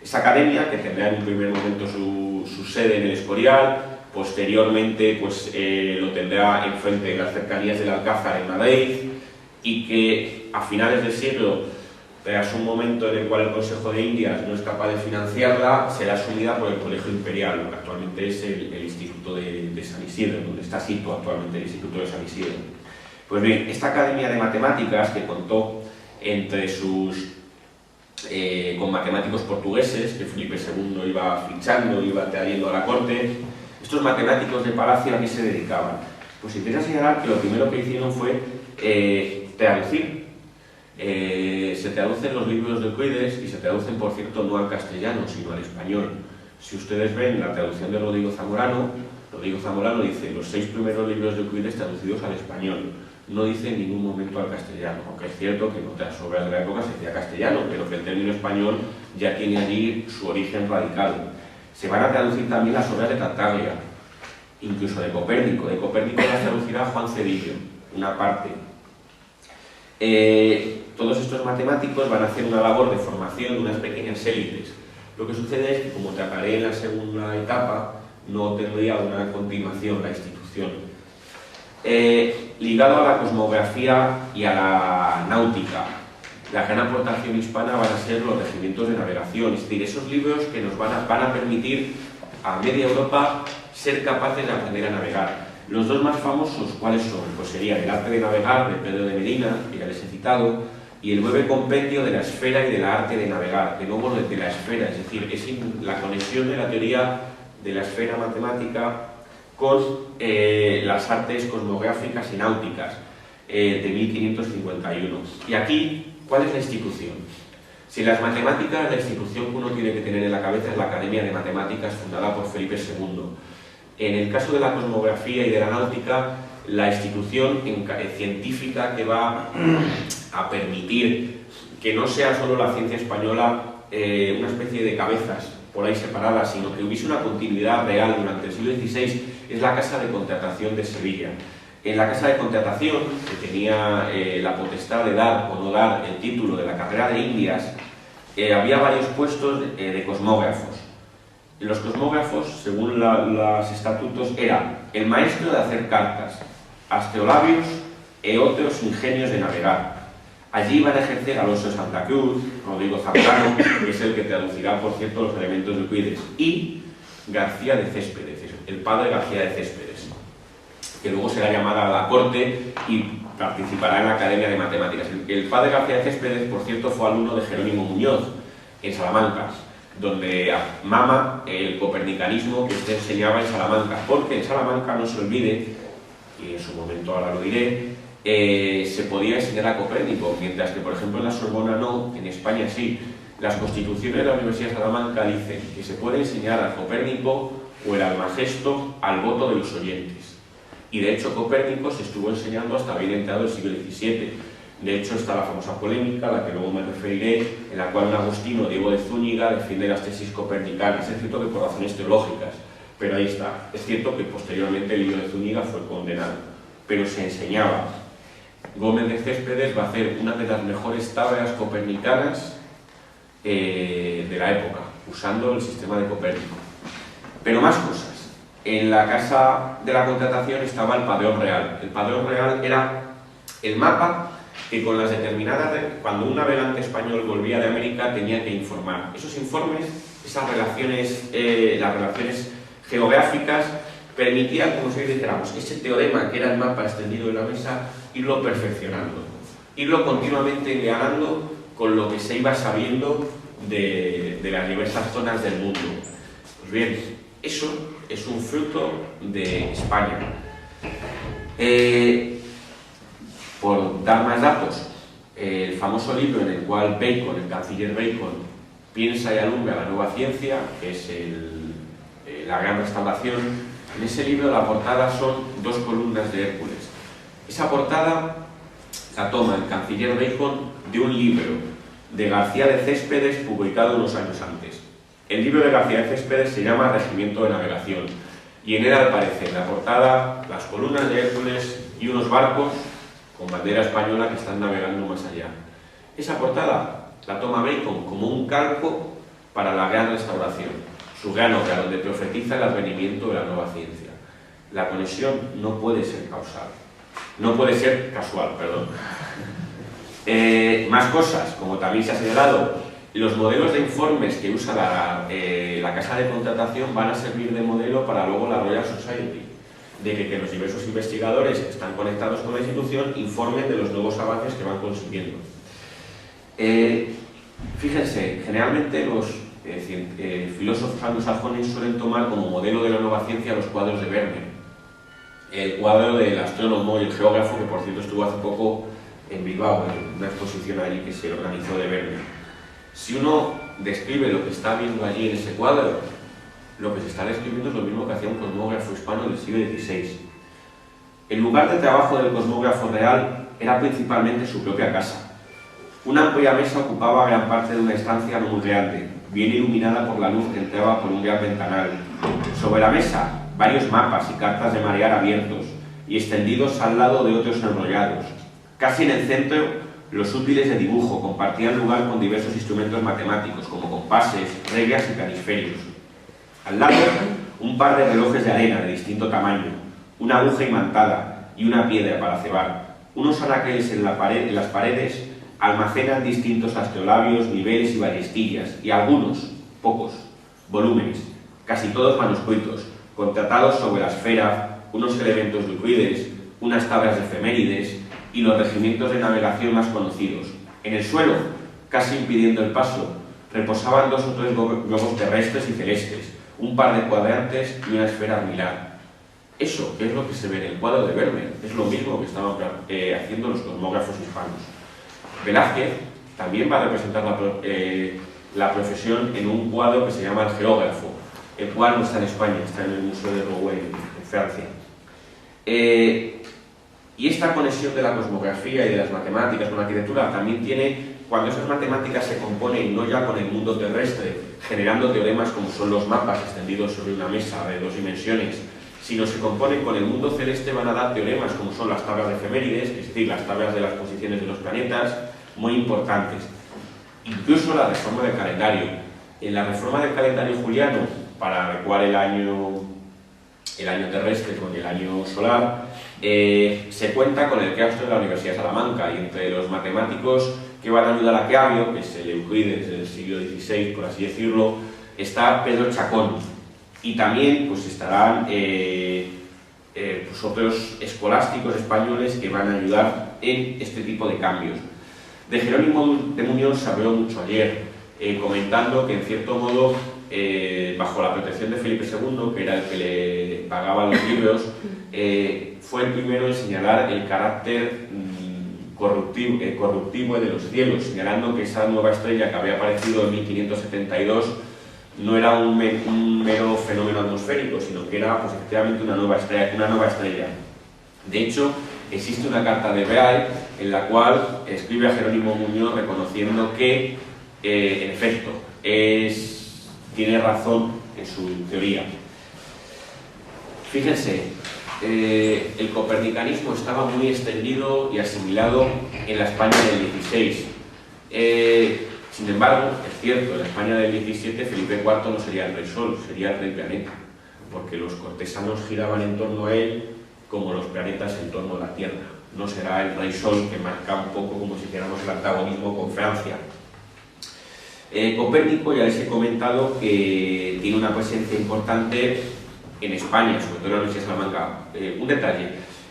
Esa academia, que tendrá en un primer momento su sede en el Escorial, posteriormente pues, lo tendrá enfrente de las cercanías del Alcázar en Madrid, y que a finales del siglo, tras un momento en el cual el Consejo de Indias no es capaz de financiarla, será asumida por el Colegio Imperial, lo que actualmente es el Instituto de San Isidro, donde está situado actualmente el Instituto de San Isidro. Pues bien, esta Academia de Matemáticas, que contó entre con matemáticos portugueses, que Felipe II iba fichando, iba trayendo a la corte, estos matemáticos de palacio, ¿a qué se dedicaban? Pues interesa señalar que lo primero que hicieron fue traducir. Se traducen los libros de Euclides y se traducen, por cierto, no al castellano, sino al español. Si ustedes ven la traducción de Rodrigo Zamorano dice los 6 primeros libros de Euclides traducidos al español. No dice en ningún momento al castellano, aunque es cierto que en otras obras de la época se decía castellano, pero que el término español ya tiene allí su origen radical. Se van a traducir también las obras de Tartaglia, incluso de Copérnico. De Copérnico las traducirá Juan Cedillo, una parte. Todos estos matemáticos van a hacer una labor de formación de unas pequeñas élites. Lo que sucede es que, como trataré en la segunda etapa, no tendría una continuación la institución. Ligado a la cosmografía y a la náutica, la gran aportación hispana van a ser los regimientos de navegación, es decir, esos libros que nos van a permitir a media Europa ser capaces de aprender a navegar. Los dos más famosos, ¿cuáles son? Pues serían el arte de navegar, de Pedro de Medina, que ya les he citado, y el breve compendio de la esfera y de la arte de navegar, de nuevo de la esfera, es decir, es la conexión de la teoría de la esfera matemática con las artes cosmográficas y náuticas de 1551. Y aquí, ¿cuál es la institución? Si las matemáticas, la institución que uno tiene que tener en la cabeza es la Academia de Matemáticas fundada por Felipe II. En el caso de la cosmografía y de la náutica, la institución científica que va a permitir que no sea solo la ciencia española una especie de cabezas por ahí separadas, sino que hubiese una continuidad real durante el siglo XVI, es la Casa de Contratación de Sevilla. En la Casa de Contratación, que tenía la potestad de dar o no dar el título de la carrera de Indias, había varios puestos de cosmógrafos. Los cosmógrafos, según los estatutos, era el maestro de hacer cartas, astrolabios e otros ingenios de navegar. Allí iban a ejercer Alonso de Santa Cruz, Rodrigo Zambrano, que es el que traducirá, por cierto, los elementos de Euclides, y García de Céspedes, el padre García de Céspedes, que luego será llamada a la corte y participará en la Academia de Matemáticas. El padre García de Céspedes, por cierto, fue alumno de Jerónimo Muñoz, en Salamanca, donde mama el copernicanismo que usted enseñaba en Salamanca, porque en Salamanca, no se olvide, y en su momento ahora lo diré, se podía enseñar a Copérnico, mientras que, por ejemplo, en la Sorbona no, en España sí. Las constituciones de la Universidad de Salamanca dicen que se puede enseñar a Copérnico o el Almagesto al voto de los oyentes. Y de hecho Copérnico se estuvo enseñando hasta bien entrado el siglo XVII. De hecho está la famosa polémica, a la que luego me referiré, en la cual un agustino, Diego de Zúñiga, defiende las tesis copernicanas. Es cierto que por razones teológicas, pero ahí está. Es cierto que posteriormente el libro de Zúñiga fue condenado, pero se enseñaba. Gómez de Céspedes va a hacer una de las mejores tablas copernicanas de la época, usando el sistema de Copérnico. Pero más cosas. En la Casa de la Contratación estaba el Padrón Real. El Padrón Real era el mapa que con las determinadas... Cuando un navegante español volvía de América tenía que informar. Esos informes, esas relaciones, las relaciones geográficas, permitían, como si dijéramos, ese teorema que era el mapa extendido de la mesa, irlo perfeccionando, irlo continuamente enganando con lo que se iba sabiendo de las diversas zonas del mundo. Pues bien, eso es un fruto de España. Por dar más datos, el famoso libro en el cual Bacon, el canciller Bacon, piensa y alumbra la nueva ciencia, que es la Gran Restauración. En ese libro la portada son 2 columnas de Hércules. Esa portada la toma el canciller Bacon de un libro de García de Céspedes publicado unos años antes. El libro de García de Céspedes se llama Regimiento de Navegación y en él aparece en la portada las columnas de Hércules y unos barcos con bandera española que están navegando más allá. Esa portada la toma Bacon como un calco para la Gran Restauración, su gran obra donde profetiza el advenimiento de la nueva ciencia. La conexión no puede ser causal, no puede ser casual, perdón. Más cosas, como también se ha señalado, los modelos de informes que usa la Casa de Contratación van a servir de modelo para luego la Royal Society, de que los diversos investigadores que están conectados con la institución informen de los nuevos avances que van consiguiendo. Fíjense, generalmente los filósofos anglosajones suelen tomar como modelo de la nueva ciencia los cuadros de Vermeer. El cuadro del astrónomo y el geógrafo, que por cierto estuvo hace poco en Bilbao, en una exposición allí que se organizó de Vermeer. Si uno describe lo que está viendo allí en ese cuadro, lo que se está describiendo es lo mismo que hacía un cosmógrafo hispano del siglo XVI. El lugar de trabajo del cosmógrafo real era principalmente su propia casa. Una amplia mesa ocupaba gran parte de una estancia no muy grande, bien iluminada por la luz que entraba por un gran ventanal. Sobre la mesa, varios mapas y cartas de marear abiertos y extendidos al lado de otros enrollados. Casi en el centro, los útiles de dibujo compartían lugar con diversos instrumentos matemáticos, como compases, reglas y planisferios. Al lado, un par de relojes de arena de distinto tamaño, una aguja imantada y una piedra para cebar. Unos anaqueles en las paredes almacenan distintos astrolabios, niveles y ballestillas, y algunos, pocos, volúmenes, casi todos manuscritos, contratados sobre la esfera, unos elementos de Euclides, unas tablas de efemérides y los regimientos de navegación más conocidos. En el suelo, casi impidiendo el paso, reposaban 2 o 3 globos terrestres y celestes, un par de cuadrantes y una esfera armilar. Eso, que es lo que se ve en el cuadro de Vermeer, es lo mismo que estaban haciendo los cosmógrafos hispanos. Velázquez también va a representar la profesión en un cuadro que se llama El Geógrafo, el cual no está en España, está en el Museo de Rouen, en Francia. Y esta conexión de la cosmografía y de las matemáticas con la arquitectura también tiene cuando esas matemáticas se componen no ya con el mundo terrestre, generando teoremas como son los mapas extendidos sobre una mesa de 2 dimensiones, sino se componen con el mundo celeste, van a dar teoremas como son las tablas de efemérides, es decir, las tablas de las posiciones de los planetas, muy importantes. Incluso la reforma del calendario. En la reforma del calendario juliano, para adecuar el año terrestre con el año solar, se cuenta con el claustro de la Universidad de Salamanca, y entre los matemáticos que van a ayudar a Keavio, que es el Euclides del siglo XVI, por así decirlo, está Pedro Chacón, y también pues estarán pues otros escolásticos españoles que van a ayudar en este tipo de cambios. De Jerónimo de Muñoz se habló mucho ayer, comentando que en cierto modo, bajo la protección de Felipe II, que era el que le pagaba los libros, fue el primero en señalar el carácter corruptivo de los cielos, señalando que esa nueva estrella que había aparecido en 1572 no era un mero fenómeno atmosférico, sino que era pues, efectivamente una nueva estrella. De hecho, existe una carta de Beal en la cual escribe a Jerónimo Muñoz reconociendo que, en efecto, tiene razón en su teoría. Fíjense, el copernicanismo estaba muy extendido y asimilado en la España del XVI. Sin embargo, es cierto, en la España del XVII Felipe IV no sería el rey Sol, sería el rey planeta, porque los cortesanos giraban en torno a él como los planetas en torno a la Tierra. No será el rey Sol, que marca un poco como si hiciéramos el antagonismo con Francia. Copérnico, ya les he comentado que tiene una presencia importante en España, sobre todo en la Universidad de Salamanca. Un detalle,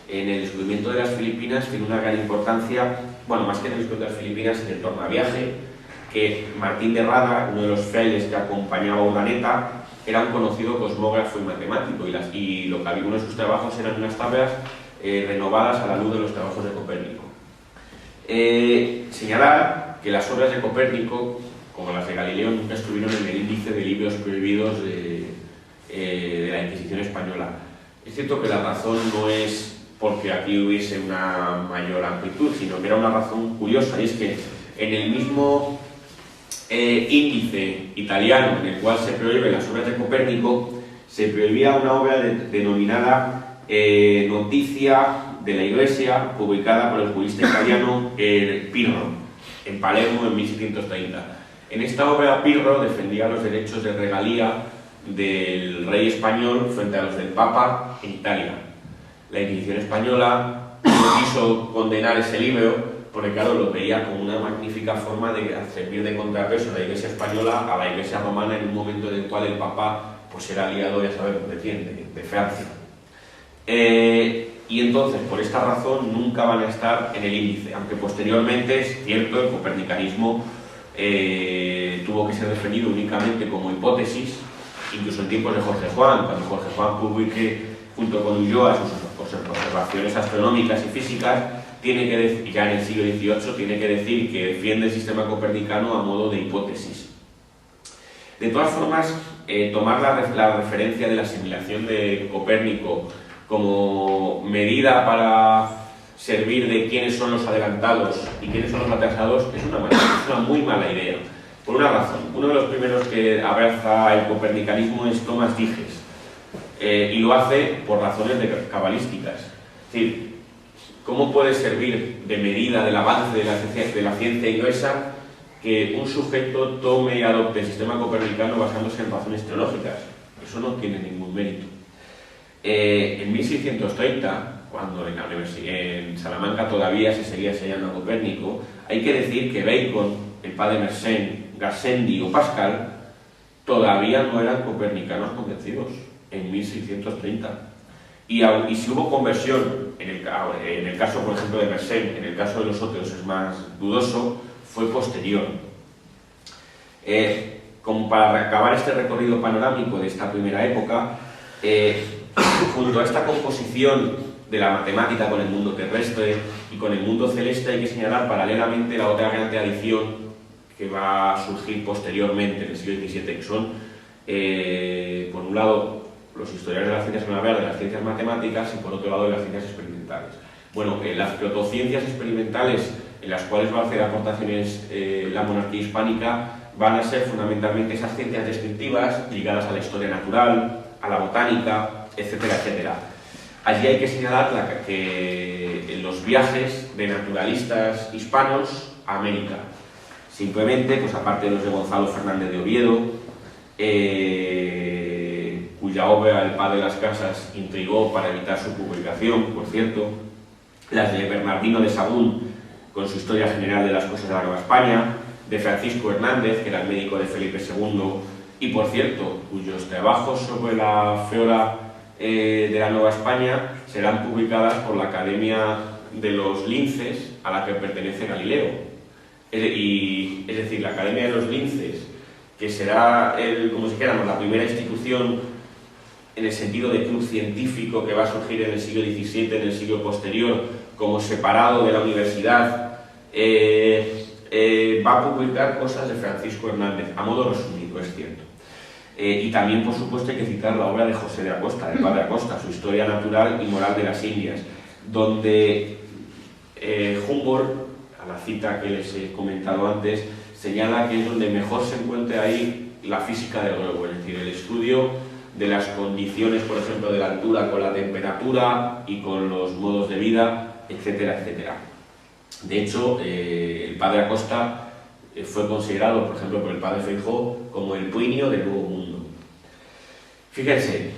en el descubrimiento de las Filipinas tiene una gran importancia, bueno, más que en el descubrimiento de las Filipinas, en el tornaviaje, que Martín de Rada, uno de los frailes que acompañaba a Urdaneta, era un conocido cosmógrafo y matemático, y lo que algunos de sus trabajos eran unas tablas renovadas a la luz de los trabajos de Copérnico. Señalar que las obras de Copérnico, como las de Galileo, nunca estuvieron en el índice de libros prohibidos de la Inquisición española. Es cierto que la razón no es porque aquí hubiese una mayor amplitud, sino que era una razón curiosa, y es que en el mismo índice italiano en el cual se prohíben las obras de Copérnico, se prohibía una obra denominada Noticia de la Iglesia, publicada por el jurista italiano Pirro, en Palermo en 1630. En esta obra Pirro defendía los derechos de regalía del rey español frente a los del Papa en Italia. La Inquisición española no quiso condenar ese libro porque, claro, lo veía como una magnífica forma de servir de contrapeso a la Iglesia española a la Iglesia romana en un momento en el cual el Papa pues, era aliado, ya sabemos, de quién, de Francia. Y entonces, por esta razón, nunca van a estar en el índice, aunque posteriormente, es cierto, el copernicanismo tuvo que ser defendido únicamente como hipótesis, incluso en tiempos de Jorge Juan, cuando Jorge Juan publique junto con Ulloa sus observaciones astronómicas y físicas, tiene que decir, ya en el siglo XVIII, tiene que decir que defiende el sistema copernicano a modo de hipótesis. De todas formas, tomar la referencia de la asimilación de Copérnico como medida para servir de quiénes son los adelantados y quiénes son los atrasados es una muy mala idea. Por una razón, uno de los primeros que abraza el copernicanismo es Tomás Dijes, y lo hace por razones cabalísticas. Es decir, ¿cómo puede servir de medida del avance de la ciencia inglesa que un sujeto tome y adopte el sistema copernicano basándose en razones teológicas? Eso no tiene ningún mérito. En 1630, cuando en Salamanca todavía se seguía enseñando a Copérnico, hay que decir que Bacon, el padre Mersenne, Gassendi o Pascal todavía no eran copernicanos convencidos en 1630. Y si hubo conversión, en el caso, por ejemplo, de Mersenne, en el caso de los otros es más dudoso, fue posterior. Como para acabar este recorrido panorámico de esta primera época, junto a esta composición de la matemática con el mundo terrestre y con el mundo celeste, hay que señalar paralelamente la otra gran tradición que va a surgir posteriormente en el siglo XVII, que son, por un lado, los historiadores de las ciencias, van a hablar de las ciencias matemáticas, y por otro lado de las ciencias experimentales. Bueno, las protociencias experimentales en las cuales va a hacer aportaciones la monarquía hispánica van a ser fundamentalmente esas ciencias descriptivas ligadas a la historia natural, a la botánica, etcétera, etcétera. Allí hay que señalar que los viajes de naturalistas hispanos a América, simplemente, pues aparte de los de Gonzalo Fernández de Oviedo, cuya obra El Padre de las Casas intrigó para evitar su publicación, por cierto, las de Bernardino de Sahagún, con su Historia General de las Cosas de la Nueva España, de Francisco Hernández, que era el médico de Felipe II, y por cierto, cuyos trabajos sobre la flora de la Nueva España serán publicadas por la Academia de los Linces, a la que pertenece Galileo. Es decir, la Academia de los Linces, que será, como si dijéramos, la primera institución en el sentido de club científico que va a surgir en el siglo XVII, en el siglo posterior, como separado de la universidad, va a publicar cosas de Francisco Hernández, a modo resumido, es cierto. Y también, por supuesto, hay que citar la obra de José de Acosta, del padre Acosta, su Historia Natural y Moral de las Indias, donde Humboldt, a la cita que les he comentado antes, señala que es donde mejor se encuentra ahí la física del globo, es decir, el estudio de las condiciones, por ejemplo, de la altura con la temperatura y con los modos de vida, etcétera, etcétera. De hecho, el padre Acosta fue considerado, por ejemplo, por el padre Feijóo como el Plinio del Nuevo Mundo. Fíjense,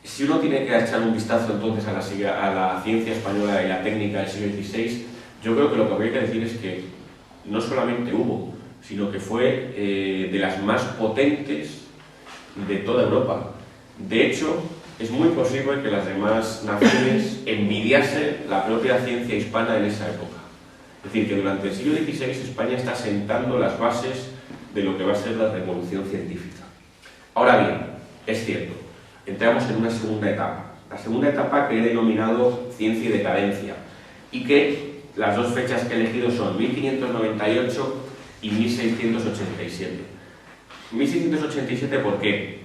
si uno tiene que echar un vistazo entonces a la ciencia española y la técnica del siglo XVI, yo creo que lo que habría que decir es que no solamente hubo, sino que fue de las más potentes de toda Europa. De hecho, es muy posible que las demás naciones envidiasen la propia ciencia hispana en esa época. Es decir, que durante el siglo XVI España está sentando las bases de lo que va a ser la revolución científica. Ahora bien, es cierto, entramos en una segunda etapa. La segunda etapa que he denominado ciencia y decadencia, y que las dos fechas que he elegido son 1598 y 1687. 1687, ¿por qué?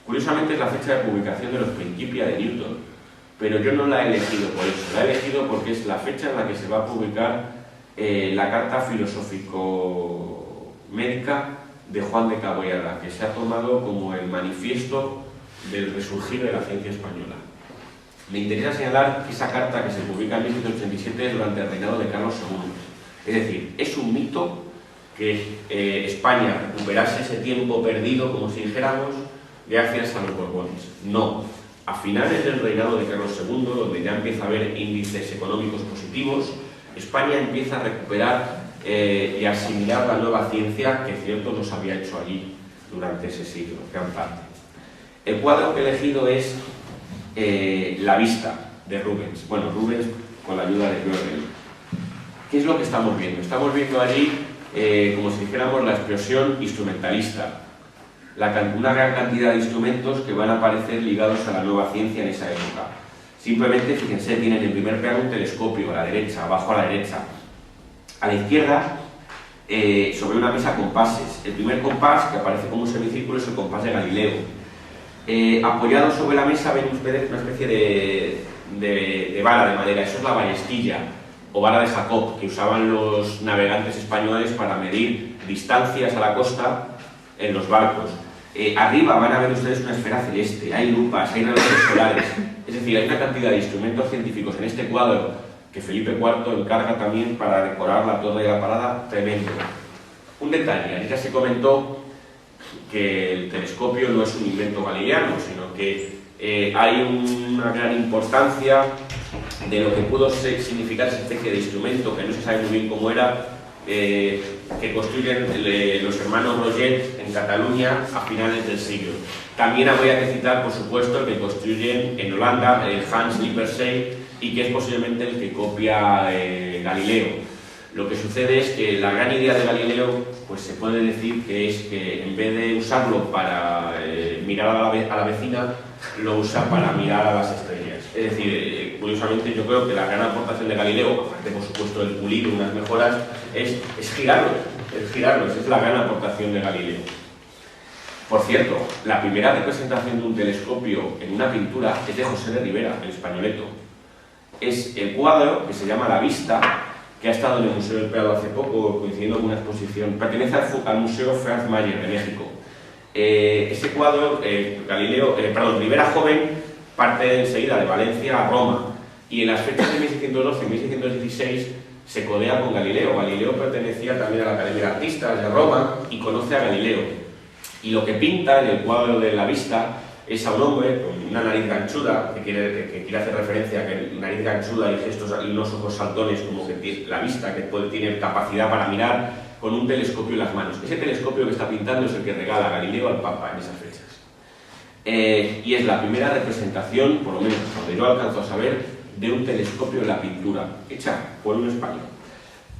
Curiosamente es la fecha de publicación de los Principia de Newton, pero yo no la he elegido por eso, la he elegido porque es la fecha en la que se va a publicar la Carta Filosófico-Médica de Juan de Caboyada, que se ha tomado como el manifiesto del resurgir de la ciencia española. Me interesa señalar que esa carta, que se publica en 1787, es durante el reinado de Carlos II. Es decir, es un mito que España recuperase ese tiempo perdido, como si dijéramos, gracias a los Borbones. No. A finales del reinado de Carlos II, donde ya empieza a haber índices económicos positivos, España empieza a recuperar y asimilar la nueva ciencia que, cierto, no se había hecho allí durante ese siglo, gran parte. El cuadro que he elegido es La Vista, de Rubens. Bueno, Rubens con la ayuda de Goering. ¿Qué es lo que estamos viendo? Estamos viendo allí, como si dijéramos, la explosión instrumentalista. Una gran cantidad de instrumentos que van a aparecer ligados a la nueva ciencia en esa época. Simplemente, fíjense, tienen en primer plano un telescopio a la derecha, abajo a la derecha. A la izquierda, sobre una mesa, compases. El primer compás, que aparece como un semicírculo, es el compás de Galileo. Apoyado sobre la mesa ven ustedes una especie de vara de madera, eso es la ballestilla o vara de Jacob, que usaban los navegantes españoles para medir distancias a la costa en los barcos. Arriba van a ver ustedes una esfera celeste, hay lupas, hay relojes solares, es decir, hay una cantidad de instrumentos científicos en este cuadro que Felipe IV encarga también para decorar la Torre de la Parada, tremendo. Un detalle, ya se comentó que el telescopio no es un invento galileano, sino que hay una gran importancia de lo que pudo significar esa especie de instrumento, que no se sabe muy bien cómo era, que construyen los hermanos Roget en Cataluña a finales del siglo. También habría que citar, por supuesto, el que construyen en Holanda, el Hans Lippershey, y que es posiblemente el que copia Galileo. Lo que sucede es que la gran idea de Galileo, pues se puede decir que es que en vez de usarlo para mirar a la vecina, lo usa para mirar a las estrellas. Es decir, curiosamente yo creo que la gran aportación de Galileo, aparte por supuesto del pulido, unas mejoras, es girarlos, esa es la gran aportación de Galileo. Por cierto, la primera representación de un telescopio en una pintura es de José de Rivera, el Españoleto. Es el cuadro que se llama La Vista, que ha estado en el Museo del Prado hace poco, coincidiendo con una exposición. Pertenece al Museo Franz Mayer de México. Ese cuadro, Rivera Joven, parte enseguida de Valencia a Roma, y en las fechas de 1612 y 1616 se codea con Galileo. Galileo pertenecía también a la Academia de Artistas de Roma y conoce a Galileo. Y lo que pinta en el cuadro de la vista es a un hombre con una nariz ganchuda, que quiere hacer referencia a que nariz ganchuda y gestos y unos ojos saltones, como que tiene la vista, que tiene capacidad para mirar, con un telescopio en las manos. Ese telescopio que está pintando es el que regala Galileo al Papa en esas fechas. Y es la primera representación, por lo menos donde yo alcanzo a saber, de un telescopio en la pintura, hecha por un español.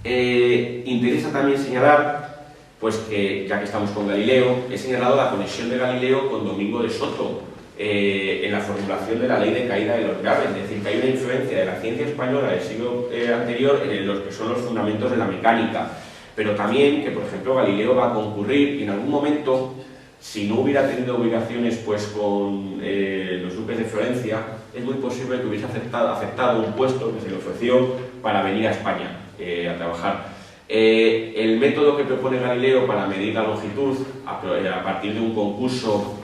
Interesa también señalar, pues que, ya que estamos con Galileo, he señalado la conexión de Galileo con Domingo de Soto en la formulación de la ley de caída de los graves, es decir, que hay una influencia de la ciencia española del siglo anterior en los que son los fundamentos de la mecánica, pero también que, por ejemplo, Galileo va a concurrir y en algún momento, si no hubiera tenido obligaciones pues con los duques de Florencia, es muy posible que hubiese aceptado un puesto que se le ofreció para venir a España a trabajar. El método que propone Galileo para medir la longitud, a partir de un concurso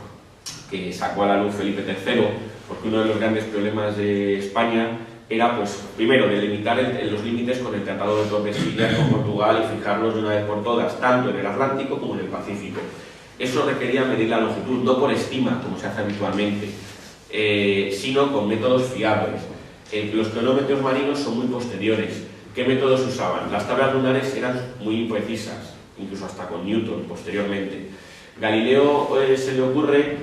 que sacó a la luz Felipe III, porque uno de los grandes problemas de España era, pues, primero, delimitar los límites con el Tratado de Tordesillas con Portugal y fijarlos de una vez por todas, tanto en el Atlántico como en el Pacífico. Eso requería medir la longitud, no por estima, como se hace habitualmente, sino con métodos fiables. Los cronómetros marinos son muy posteriores. ¿Qué métodos usaban? Las tablas lunares eran muy imprecisas, incluso hasta con Newton posteriormente. Galileo se le ocurre,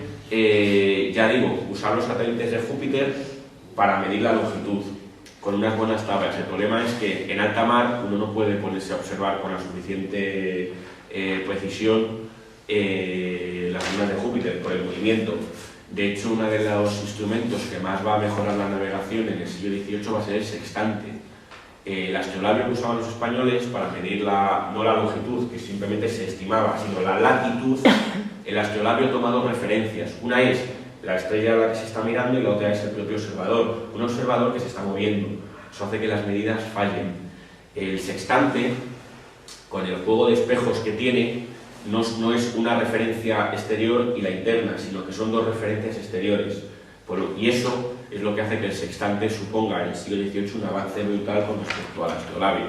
ya digo, usar los satélites de Júpiter para medir la longitud, con unas buenas tablas. El problema es que en alta mar uno no puede ponerse a observar con la suficiente precisión las lunas de Júpiter por el movimiento. De hecho, uno de los instrumentos que más va a mejorar la navegación en el siglo XVIII va a ser el sextante. El astrolabio que usaban los españoles para medir no la longitud, que simplemente se estimaba, sino la latitud. El astrolabio toma dos referencias. Una es la estrella a la que se está mirando y la otra es el propio observador. Un observador que se está moviendo. Eso hace que las medidas fallen. El sextante, con el juego de espejos que tiene, no es una referencia exterior y la interna, sino que son dos referencias exteriores. Y eso es lo que hace que el sextante suponga en el siglo XVIII un avance brutal con respecto al astrolabio.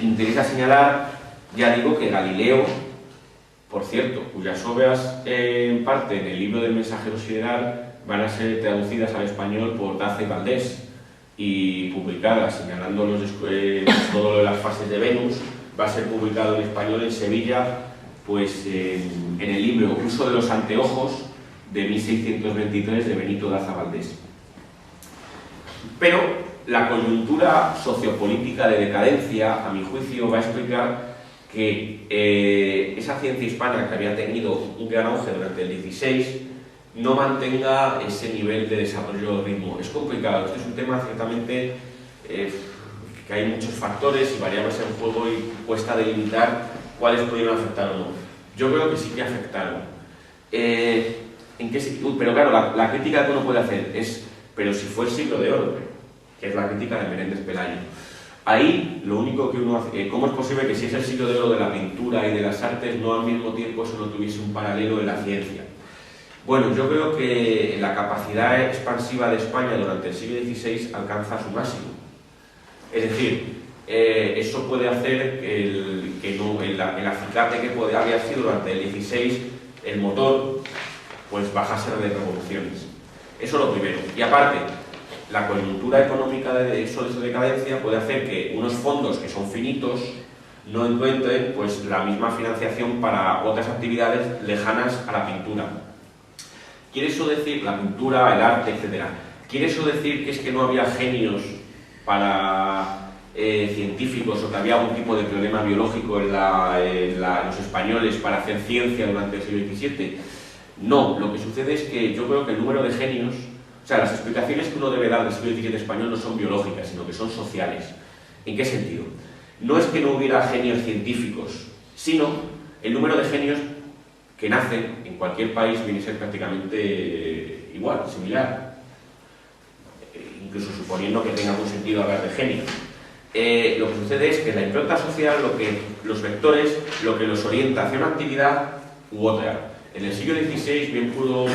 Interesa señalar, ya digo, que Galileo, por cierto, cuyas obras en parte en el libro del Mensajero Sideral van a ser traducidas al español por Daza y Valdés y publicadas, señalando todo lo de las fases de Venus. Va a ser publicado en español en Sevilla, pues en el libro Uso de los anteojos de 1623 de Benito Daza Valdés. Pero la coyuntura sociopolítica de decadencia, a mi juicio, va a explicar que esa ciencia hispana que había tenido un gran auge durante el XVI no mantenga ese nivel de desarrollo o ritmo. Es complicado, este es un tema ciertamente que hay muchos factores y variables en juego y cuesta delimitar cuáles pudieron afectar o no. Yo creo que sí que afectaron. Pero claro, la crítica que uno puede hacer es, pero si fue el siglo de oro, que es la crítica de Menéndez Pelayo. Ahí lo único que uno hace, ¿cómo es posible que si es el siglo de oro de la pintura y de las artes, no al mismo tiempo eso no tuviese un paralelo de la ciencia? Bueno, yo creo que la capacidad expansiva de España durante el siglo XVI alcanza su máximo. Es decir, eso puede hacer que el acicate que había sido durante el XVI, el motor, pues bajase de revoluciones. Eso es lo primero. Y aparte, la coyuntura económica de esa decadencia puede hacer que unos fondos que son finitos no encuentren pues la misma financiación para otras actividades lejanas a la pintura. ¿Quiere eso decir, la pintura, el arte, etcétera? ¿Quiere eso decir que es que no había genios para científicos o que había algún tipo de problema biológico en los españoles para hacer ciencia durante el siglo XVII? No, lo que sucede es que yo creo que el número de genios, o sea, las explicaciones que uno debe dar del siglo XVII español no son biológicas, sino que son sociales. ¿En qué sentido? No es que no hubiera genios científicos, sino el número de genios que nacen en cualquier país viene a ser prácticamente igual, similar, incluso suponiendo que tenga algún sentido hablar de genios. lo que sucede es que la impronta social, los vectores, lo que los orienta hacia una actividad u otra. En el siglo XVI bien pudo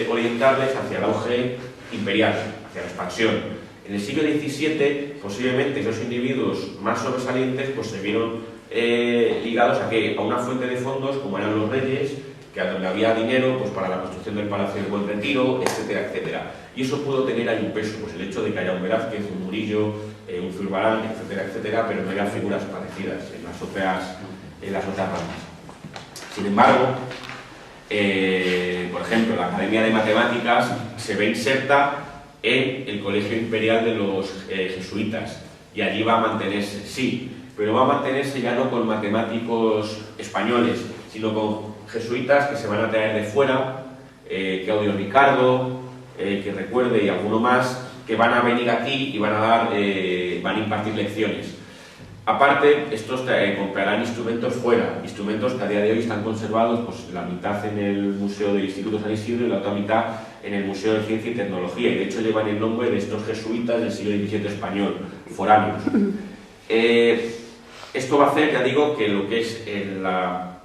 orientarles hacia el auge imperial, hacia la expansión. En el siglo XVII, posiblemente esos individuos más sobresalientes pues se vieron ligados a una fuente de fondos como eran los reyes, que donde había dinero pues, para la construcción del Palacio del Buen Retiro, etcétera, etcétera. Y eso pudo tener ahí un peso, pues el hecho de que haya un Velázquez, un Murillo, un Zurbarán, etcétera, etcétera, pero no haya figuras parecidas en las otras ramas. Sin embargo, por ejemplo, la Academia de Matemáticas se ve inserta en el Colegio Imperial de los Jesuitas y allí va a mantenerse, sí, pero va a mantenerse ya no con matemáticos españoles, sino con jesuitas que se van a traer de fuera, Claudio Ricardo, que recuerde, y alguno más, que van a venir aquí y van a impartir lecciones. Aparte, estos comprarán instrumentos fuera, instrumentos que a día de hoy están conservados, pues la mitad en el Museo del Instituto San Isidro y la otra mitad en el Museo de Ciencia y Tecnología, y de hecho llevan el nombre de estos jesuitas del siglo XVII español, foráneos. Esto va a hacer, ya digo, que lo que es en la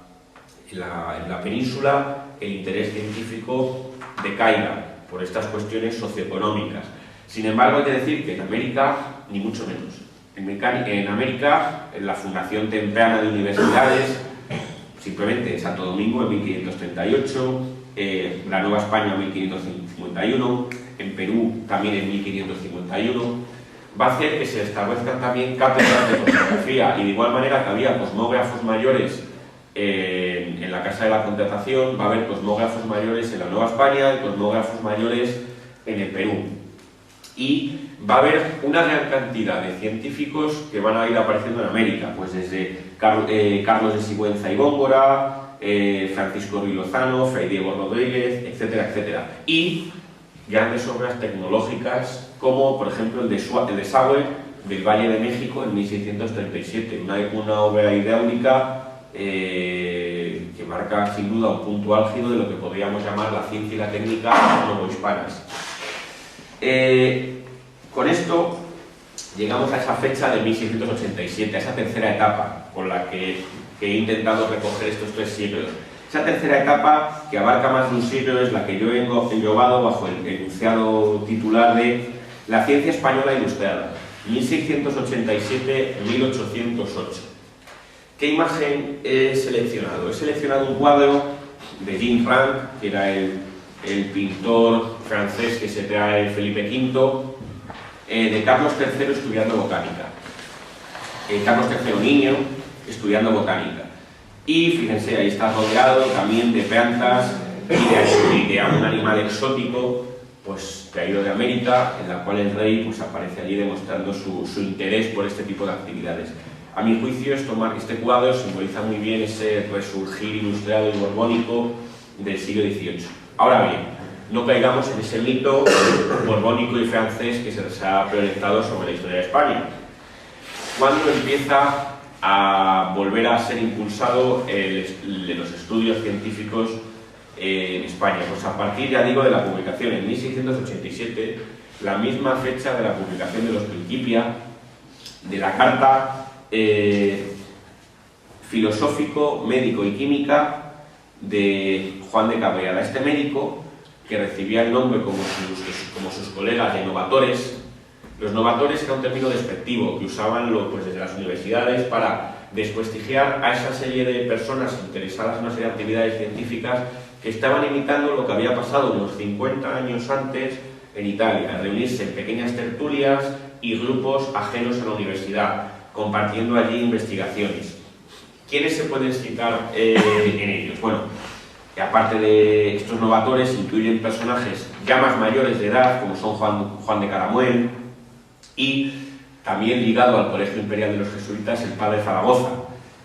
península el interés científico decaiga por estas cuestiones socioeconómicas. Sin embargo, hay que decir que en América, ni mucho menos. En América, en la fundación temprana de universidades, simplemente en Santo Domingo en 1538, la Nueva España en 1551, en Perú también en 1551, va a hacer que se establezcan también cátedras de cosmografía, y de igual manera que había cosmógrafos mayores en la Casa de la Contratación, va a haber cosmógrafos mayores en la Nueva España y cosmógrafos mayores en el Perú. Y va a haber una gran cantidad de científicos que van a ir apareciendo en América, pues desde Carlos de Sigüenza y Góngora, Francisco Ruiz Lozano, Fray Diego Rodríguez, etcétera, etcétera. Y grandes obras tecnológicas como, por ejemplo, el desagüe del Valle de México en 1637, una obra hidráulica que marca sin duda un punto álgido de lo que podríamos llamar la ciencia y la técnica novohispanas. Con esto llegamos a esa fecha de 1687, a esa tercera etapa con la que he intentado recoger estos 3 siglos. Esa tercera etapa, que abarca más de un siglo, es la que yo he englobado bajo el enunciado titular de La ciencia española ilustrada, 1687-1808. ¿Qué imagen he seleccionado? He seleccionado un cuadro de Jean Ranc, que era el pintor francés que se trae Felipe V, de Carlos III estudiando botánica. Carlos III niño estudiando botánica. Y fíjense, ahí está rodeado también de plantas y de un animal exótico pues traído de América, en la cual el rey pues aparece allí demostrando su interés por este tipo de actividades. A mi juicio, este cuadro simboliza muy bien ese resurgir ilustrado y borbónico del siglo XVIII. Ahora bien, no caigamos en ese mito borbónico y francés que se les ha proyectado sobre la historia de España. ¿Cuándo empieza a volver a ser impulsado los estudios científicos en España? Pues a partir, ya digo, de la publicación en 1687, la misma fecha de la publicación de los Principia, de la carta filosófico, médico y química de Juan de Cabrera. Este médico, que recibía el nombre como sus colegas de novatores. Los novatores era un término despectivo que usaban desde las universidades para desprestigiar a esa serie de personas interesadas en una serie de actividades científicas que estaban imitando lo que había pasado unos 50 años antes en Italia, reunirse en pequeñas tertulias y grupos ajenos a la universidad, compartiendo allí investigaciones. ¿Quiénes se pueden citar en ellos? Bueno, aparte de estos novatores, incluyen personajes ya más mayores de edad, como son Juan de Caramuel, y también ligado al Colegio Imperial de los Jesuitas, el padre Zaragoza.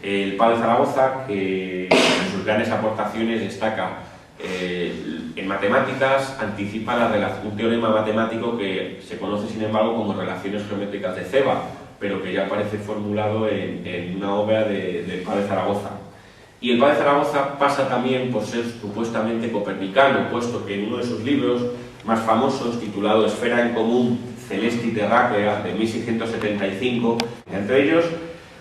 El padre Zaragoza, que en sus grandes aportaciones destaca en matemáticas, anticipa un teorema matemático que se conoce, sin embargo, como relaciones geométricas de Ceva, pero que ya aparece formulado en una obra del padre Zaragoza. Y el padre Zaragoza pasa también por ser supuestamente copernicano, puesto que en uno de sus libros más famosos, titulado Esfera en Común Celesti Terráquea de 1675, entre ellos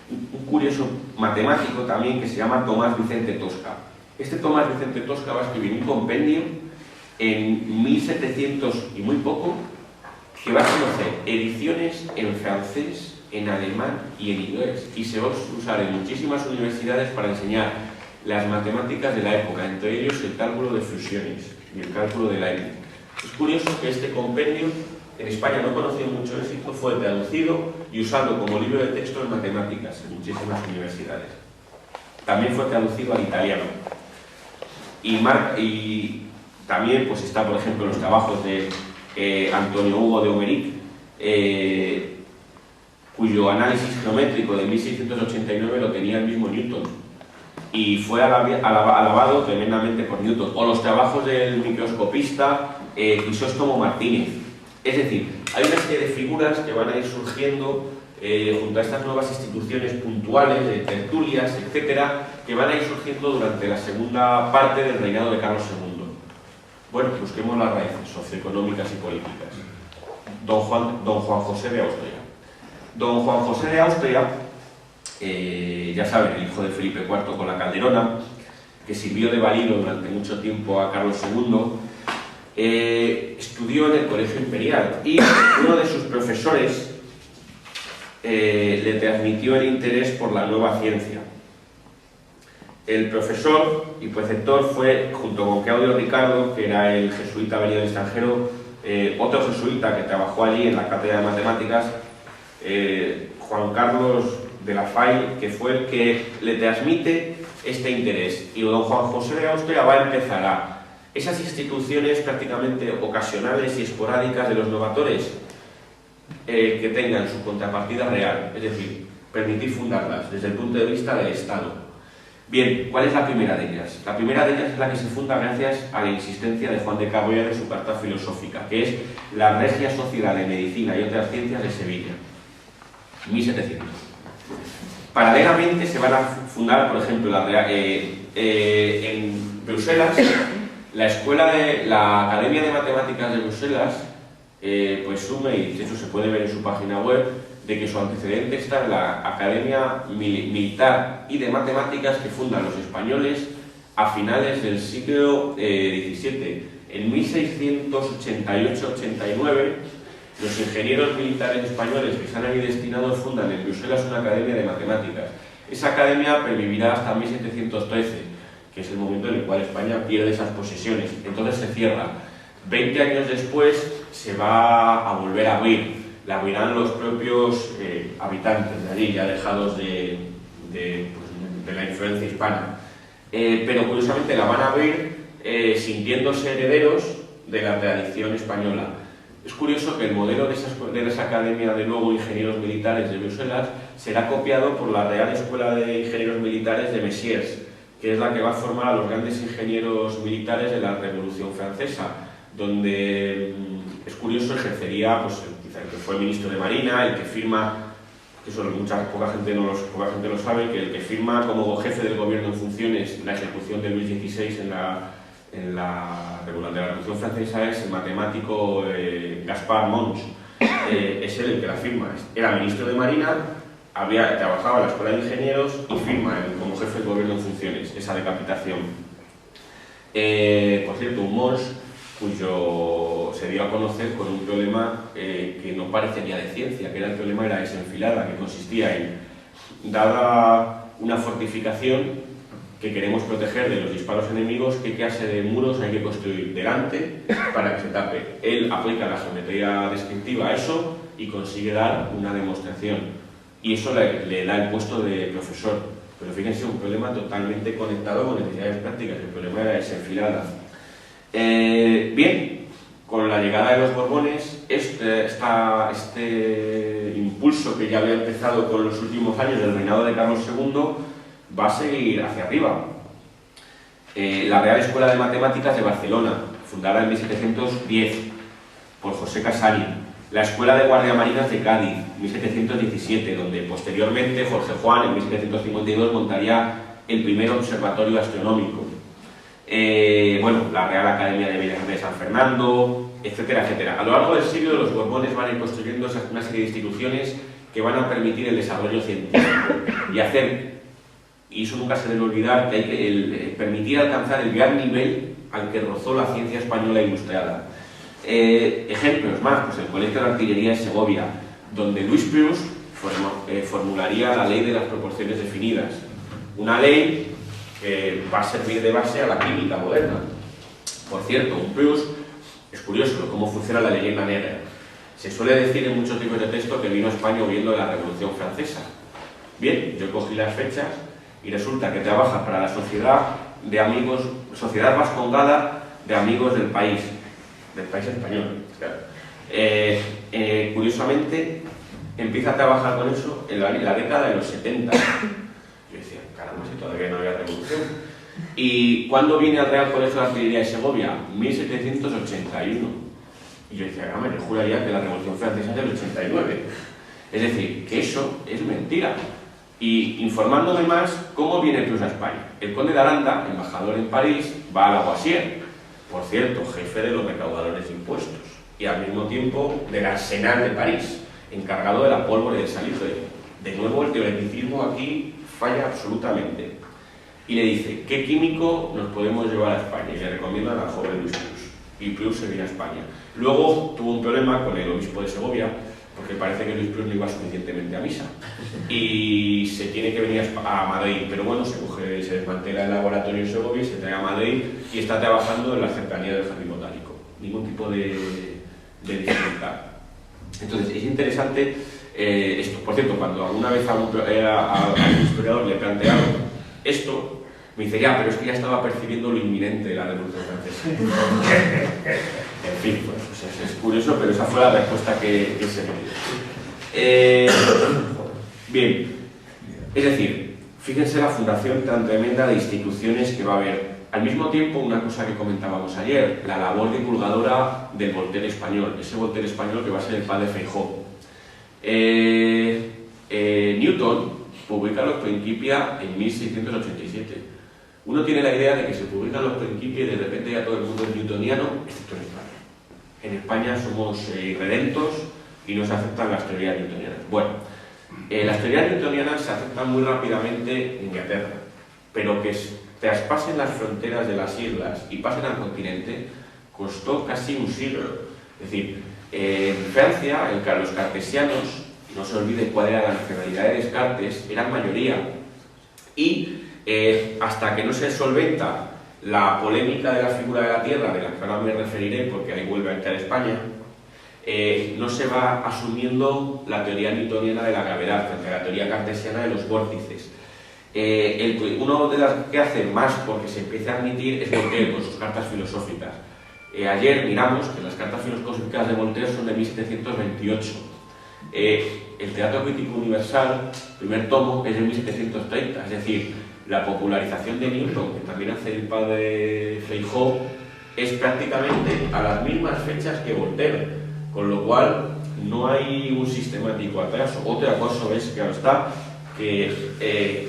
un curioso matemático también que se llama Tomás Vicente Tosca. Este Tomás Vicente Tosca va a escribir un compendio en 1700 y muy poco, que va a conocer ediciones en francés, en alemán y en inglés, y se va a usar en muchísimas universidades para enseñar las matemáticas de la época, entre ellos el cálculo de fusiones y el cálculo de Leibniz. Es curioso que este compendio en España no conocido mucho éxito, fue traducido y usado como libro de texto en matemáticas en muchísimas universidades. También fue traducido al italiano. Y también pues está, por ejemplo, los trabajos de Antonio Hugo de Homeric, cuyo análisis geométrico de 1689 lo tenía el mismo Newton y fue alabado tremendamente por Newton. O los trabajos del microscopista Crisóstomo Martínez. Es decir, hay una serie de figuras que van a ir surgiendo junto a estas nuevas instituciones puntuales, de tertulias, etcétera, que van a ir surgiendo durante la segunda parte del reinado de Carlos II. Bueno, busquemos las raíces socioeconómicas y políticas. Don Juan José de Austria. Don Juan José de Austria, ya saben, el hijo de Felipe IV con la Calderona, que sirvió de valido durante mucho tiempo a Carlos II, estudió en el Colegio Imperial y uno de sus profesores le transmitió el interés por la nueva ciencia. El profesor y preceptor fue, junto con Claudio Ricardo, que era el jesuita venido del extranjero, otro jesuita que trabajó allí en la cátedra de matemáticas, Juan Carlos de la Fay, que fue el que le transmite este interés. Y don Juan José de Austria va a empezar a esas instituciones prácticamente ocasionales y esporádicas de los novatores que tengan su contrapartida real, es decir, permitir fundarlas desde el punto de vista del Estado. Bien, ¿cuál es la primera de ellas? La primera de ellas es la que se funda gracias a la insistencia de Juan de Cabrera en su carta filosófica, que es la Regia Sociedad de Medicina y otras Ciencias de Sevilla, 1700. Paralelamente se van a fundar, por ejemplo, en Bruselas, la Academia de Matemáticas de Bruselas, pues sume, y de hecho se puede ver en su página web, de que su antecedente está en la Academia Militar y de Matemáticas que fundan los españoles a finales del siglo XVII. En 1688-89, los ingenieros militares españoles que están ahí destinados fundan en Bruselas una academia de matemáticas. Esa academia pervivirá hasta 1713, que es el momento en el cual España pierde esas posesiones. Entonces se cierra. 20 años después se va a volver a abrir. La abrirán los propios habitantes de allí, ya alejados de la influencia hispana. Pero curiosamente la van a abrir sintiéndose herederos de la tradición española. Es curioso que el modelo de esa Academia de nuevo Ingenieros Militares de Bruselas será copiado por la Real Escuela de Ingenieros Militares de Messiers, que es la que va a formar a los grandes ingenieros militares de la Revolución Francesa, donde es curioso, ejercería pues, el que fue ministro de Marina, el que firma, que eso poca gente lo sabe, que el que firma como jefe del gobierno en funciones la ejecución de Luis XVI en la Revolución Francesa es el matemático Gaspard Monge. Es él el que la firma. Era ministro de Marina, trabajaba en la Escuela de Ingenieros y firma como jefe del gobierno en funciones esa decapitación. Por cierto, un Monge cuyo se dio a conocer con un problema que no parecía de ciencia, que era el problema de la desenfilada, que consistía en, dada una fortificación que queremos proteger de los disparos enemigos, qué clase de muros hay que construir delante para que se tape. Él aplica la geometría descriptiva a eso y consigue dar una demostración. Y eso le da el puesto de profesor. Pero fíjense, un problema totalmente conectado con necesidades prácticas, el problema de la desenfilada. Bien, con la llegada de los Borbones, este impulso que ya había empezado con los últimos años del reinado de Carlos II va a seguir hacia arriba. La Real Escuela de Matemáticas de Barcelona, fundada en 1710 por José Casari. La Escuela de Guardiamarinas de Cádiz, 1717, donde posteriormente Jorge Juan, en 1752, montaría el primer observatorio astronómico. Bueno, la Real Academia de Bellas de San Fernando, etcétera, etcétera. A lo largo del siglo los Borbones van a ir construyendo una serie de instituciones que van a permitir el desarrollo científico y eso nunca se debe olvidar, que hay que permitir alcanzar el gran nivel al que rozó la ciencia española ilustrada. Ejemplos más, pues el Colegio de Artillería de Segovia, donde Luis Prus formularía la ley de las proporciones definidas, una ley que va a servir de base a la química moderna. Por cierto, un Prus, es curioso cómo funciona la leyenda negra. Se suele decir en muchos libros de texto que vino a España huyendo de la Revolución Francesa. Bien, yo cogí las fechas y resulta que trabaja para la Sociedad de Amigos, Sociedad Vascongada de Amigos del país español. Claro. Curiosamente, empieza a trabajar con eso en la década de los 70. Yo decía, caramba, si todavía no había revolución. ¿Y cuándo viene al Real Colegio de Artillería de Segovia? 1781. Y yo decía, caramba, yo juraría que la Revolución Francesa es del 89. Es decir, que eso es mentira. Y informándome más, ¿cómo viene Prus a España? El conde de Aranda, embajador en París, va a Lavoisier, por cierto, jefe de los recaudadores de impuestos, y al mismo tiempo del Arsenal de París, encargado de la pólvora y del salitre. De nuevo, el teoreticismo aquí falla absolutamente. Y le dice, ¿qué químico nos podemos llevar a España? Y le recomiendan al joven Luis Prus. Y Prus se viene a España. Luego tuvo un problema con el obispo de Segovia, porque parece que Luis Prus no iba suficientemente a misa. Y se tiene que venir a Madrid. Pero bueno, se desmantela el laboratorio en Segovia, se trae a Madrid y está trabajando en la cercanía del jardín botánico. Ningún tipo de dificultad. Entonces, es interesante esto. Por cierto, cuando alguna vez a un historiador le plantearon esto, me dice, ya, pero es que ya estaba percibiendo lo inminente de la Revolución Francesa. En fin, pues es curioso, pero esa fue la respuesta que se me dio. Bien, es decir, fíjense la fundación tan tremenda de instituciones que va a haber. Al mismo tiempo, una cosa que comentábamos ayer, la labor divulgadora del Voltaire español, ese Voltaire español que va a ser el padre Feijóo. Newton publica los Principia en 1687. Uno tiene la idea de que se publican los Principia y de repente ya todo el mundo es newtoniano, excepto en España. En España somos irredentos y no se aceptan las teorías newtonianas. Bueno, las teorías newtonianas se aceptan muy rápidamente en Inglaterra, pero que traspasen las fronteras de las islas y pasen al continente costó casi un siglo. Es decir, en Francia, los cartesianos, no se olvide cuál era la nacionalidad de Descartes, eran mayoría. Y hasta que no se solventa la polémica de la figura de la Tierra, de la que ahora me referiré porque ahí vuelve a entrar España, no se va asumiendo la teoría newtoniana de la gravedad frente a la teoría cartesiana de los vórtices. Uno de las que hace más porque se empieza a admitir es Voltaire con sus cartas filosóficas. Ayer miramos que las cartas filosóficas de Voltaire son de 1728. El Teatro Crítico Universal, primer tomo, es de 1730, es decir, la popularización de Newton, que también hace el padre Feijóo, es prácticamente a las mismas fechas que Voltaire, con lo cual no hay un sistemático atraso. Otra cosa es, claro está, que,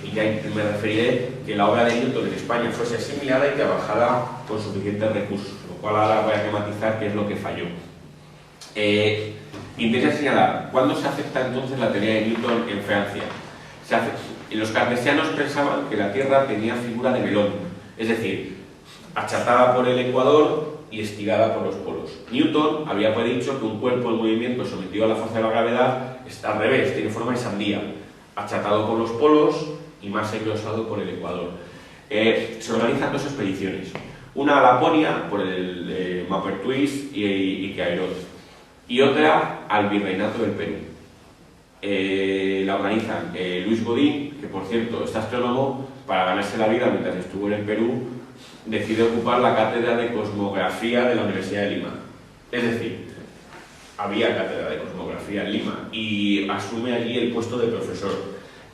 y ya me referiré, que la obra de Newton en España fuese asimilada y trabajada con suficientes recursos, lo cual ahora voy a matizar qué es lo que falló. Interesa señalar, ¿cuándo se acepta entonces la teoría de Newton en Francia? Los cartesianos pensaban que la Tierra tenía figura de melón, es decir, achatada por el ecuador y estirada por los polos. Newton había predicho que un cuerpo en movimiento sometido a la fuerza de la gravedad está al revés, tiene forma de sandía, achatado por los polos y más engrosado por el ecuador. Se organizan dos expediciones, una a Laponia por el Maupertuis y Queiroz, y otra al Virreinato del Perú. La organizan Luis Godín, que por cierto este astrónomo, para ganarse la vida mientras estuvo en el Perú, decide ocupar la cátedra de cosmografía de la Universidad de Lima. Es decir, había cátedra de cosmografía en Lima y asume allí el puesto de profesor.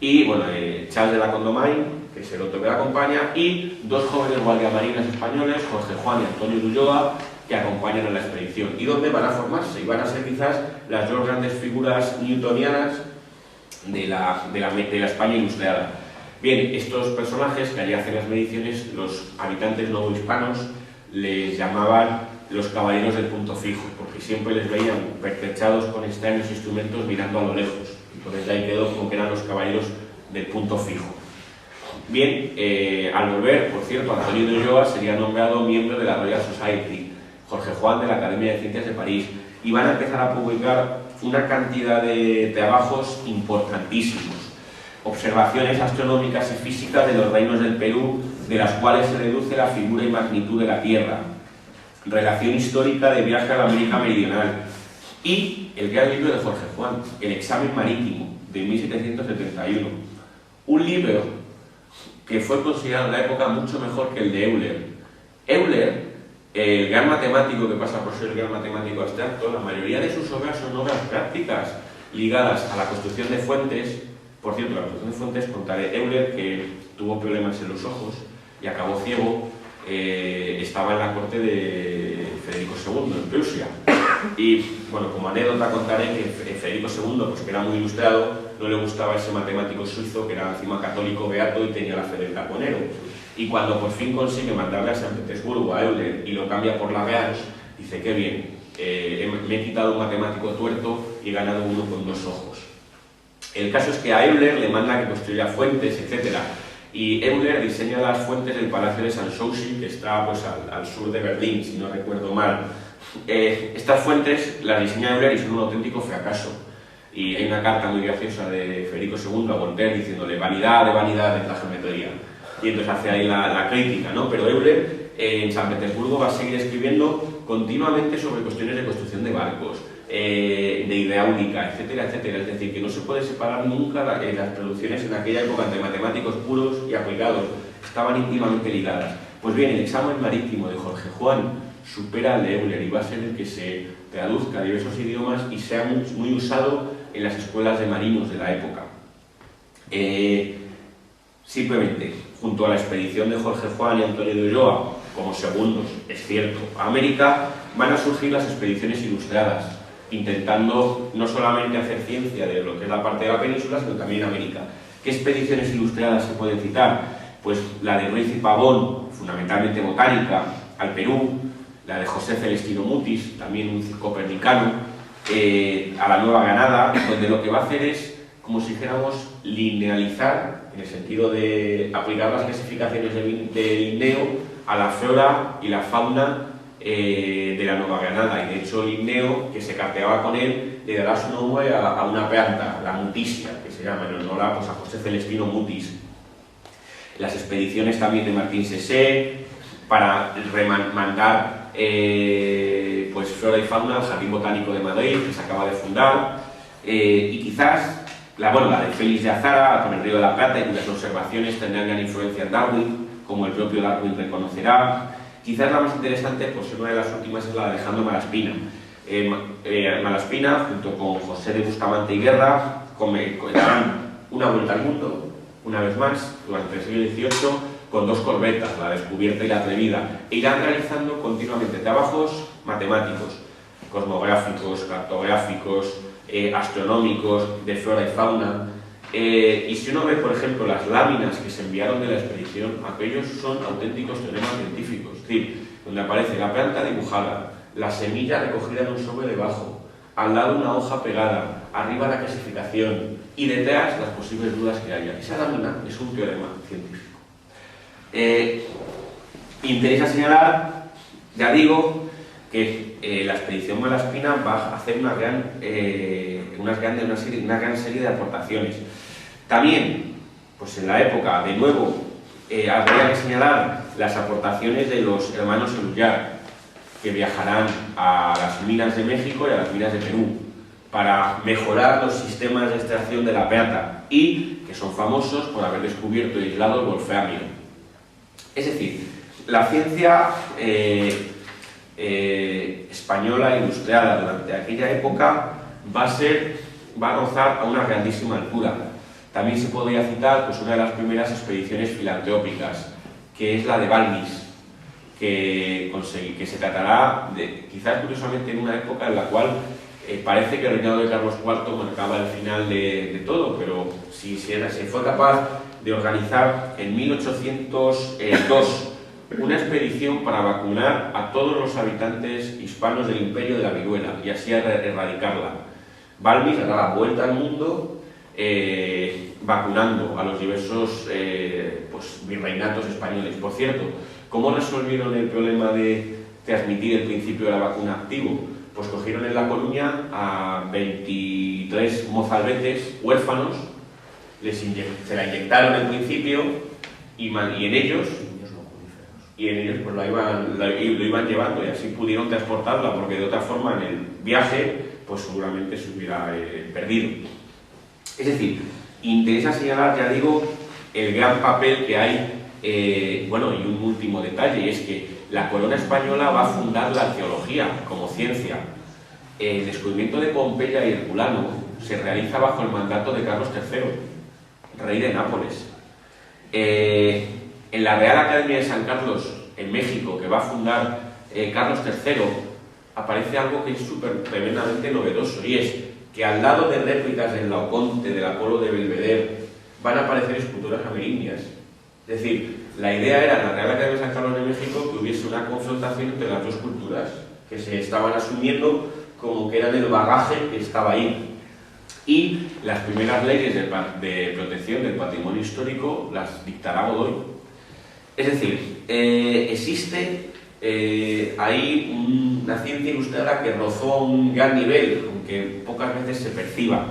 Y bueno, Charles de la Condamine, que es el otro que la acompaña, y dos jóvenes guardiamarinas españoles, Jorge Juan y Antonio de Ulloa, que acompañan a la expedición. ¿Y dónde van a formarse? Y van a ser quizás las dos grandes figuras newtonianas de la España ilustrada. Bien, estos personajes que allí hacen las mediciones, los habitantes novohispanos les llamaban los caballeros del punto fijo, porque siempre les veían pertrechados con extraños instrumentos mirando a lo lejos. Entonces de ahí quedó como que eran los caballeros del punto fijo. Bien, al volver, por cierto, Antonio de Ulloa sería nombrado miembro de la Royal Society, Jorge Juan de la Academia de Ciencias de París, y van a empezar a publicar una cantidad de trabajos importantísimos. Observaciones astronómicas y físicas de los reinos del Perú, de las cuales se deduce la figura y magnitud de la Tierra. Relación histórica de viaje a la América Meridional. Y el gran libro de Jorge Juan, El examen marítimo, de 1771. Un libro que fue considerado en la época mucho mejor que el de Euler. Euler, el gran matemático que pasa por ser el gran matemático abstracto, la mayoría de sus obras son obras prácticas ligadas a la construcción de fuentes. Por cierto, la construcción de fuentes, contaré, Euler, que tuvo problemas en los ojos y acabó ciego, estaba en la corte de Federico II, en Prusia. Y, bueno, como anécdota contaré que Federico II, pues, que era muy ilustrado, no le gustaba ese matemático suizo, que era encima católico beato y tenía la fe del carbonero. Y cuando por fin consigue mandarle a San Petersburgo a Euler y lo cambia por Lagrange, dice, qué bien, me he quitado un matemático tuerto y he ganado uno con dos ojos. El caso es que a Euler le manda que construya fuentes, etc. Y Euler diseña las fuentes del Palacio de Sanssouci, que está, pues, al sur de Berlín, si no recuerdo mal. Estas fuentes las diseña Euler y son un auténtico fracaso. Y hay una carta muy graciosa de Federico II a Voltaire diciéndole vanidad de la geometría. Y entonces hace ahí la crítica, ¿no? Pero Euler en San Petersburgo va a seguir escribiendo continuamente sobre cuestiones de construcción de barcos, de hidráulica, etcétera, etcétera. Es decir, que no se puede separar nunca las producciones en aquella época entre matemáticos puros y aplicados. Estaban íntimamente ligadas. Pues bien, el examen marítimo de Jorge Juan supera al de Euler y va a ser el que se traduzca a diversos idiomas y sea muy usado en las escuelas de marinos de la época. Simplemente, junto a la expedición de Jorge Juan y Antonio de Ulloa, como segundos, es cierto, a América, van a surgir las expediciones ilustradas, intentando no solamente hacer ciencia de lo que es la parte de la península, sino también América. ¿Qué expediciones ilustradas se pueden citar? Pues la de Ruiz y Pavón, fundamentalmente botánica, al Perú, la de José Celestino Mutis, también un copernicano, a la Nueva Granada, donde lo que va a hacer es, como si dijéramos, linealizar, en el sentido de aplicar las clasificaciones de Linneo a la flora y la fauna de la Nueva Granada. Y de hecho Linneo, que se carteaba con él, le dará su nombre a una planta, la mutisia, que se llama en honor a José Celestino Mutis. Las expediciones también de Martín Sessé, para mandar pues flora y fauna al Jardín Botánico de Madrid, que se acaba de fundar, y quizás la de Félix de Azara, con el Río de la Plata, y cuyas observaciones tendrán gran influencia en Darwin, como el propio Darwin reconocerá. Quizás la más interesante, por ser una de las últimas, es la de Alejandro Malaspina. Malaspina, junto con José de Bustamante y Guerra, darán una vuelta al mundo, una vez más, durante el siglo XVIII, con dos corbetas, la descubierta y la atrevida, e irán realizando continuamente trabajos matemáticos, cosmográficos, cartográficos, astronómicos, de flora y fauna. Y si uno ve, por ejemplo, las láminas que se enviaron de la expedición, aquellos son auténticos teoremas científicos, es decir, donde aparece la planta dibujada, la semilla recogida en un sobre debajo, al lado una hoja pegada, arriba la clasificación y detrás las posibles dudas que haya. Esa lámina es un teorema científico. Interesa señalar, ya digo, que la expedición Malaspina va a hacer una gran serie de aportaciones. También, pues en la época, de nuevo, habría que señalar las aportaciones de los hermanos Eluyar, que viajarán a las minas de México y a las minas de Perú para mejorar los sistemas de extracción de la plata y que son famosos por haber descubierto y aislado el wolframio. Es decir, la ciencia española ilustrada durante aquella época va a gozar a una grandísima altura. También se podría citar pues, una de las primeras expediciones filantrópicas, que es la de Balmis, que se tratará de, quizás curiosamente, en una época en la cual parece que el reinado de Carlos IV marcaba el final de todo, pero si se fue capaz de organizar en 1802 una expedición para vacunar a todos los habitantes hispanos del imperio de la viruela y así erradicarla. Balmis dará la vuelta al mundo vacunando a los diversos pues, virreinatos españoles. Por cierto, ¿cómo resolvieron el problema de transmitir el principio de la vacuna activo? Pues cogieron en La Coruña a 23 mozalbetes huérfanos, se la inyectaron al principio y en ellos pues lo iban llevando y así pudieron transportarla, porque de otra forma en el viaje pues seguramente se hubiera perdido. Es decir, interesa señalar, ya digo, el gran papel que hay, bueno, y un último detalle, y es que la corona española va a fundar la arqueología como ciencia. El descubrimiento de Pompeya y Herculano se realiza bajo el mandato de Carlos III, rey de Nápoles. En la Real Academia de San Carlos, en México, que va a fundar Carlos III, aparece algo que es tremendamente novedoso, y es que al lado de réplicas del Laoconte, del Apolo de Belvedere, van a aparecer esculturas amerindias. Es decir, la idea era en la Real Academia de San Carlos de México que hubiese una confrontación entre las dos culturas, que se estaban asumiendo como que eran el bagaje que estaba ahí. Y las primeras leyes de protección del patrimonio histórico las dictará Godoy. Es decir, existe ahí una ciencia ilustrada que rozó a un gran nivel, aunque pocas veces se perciba.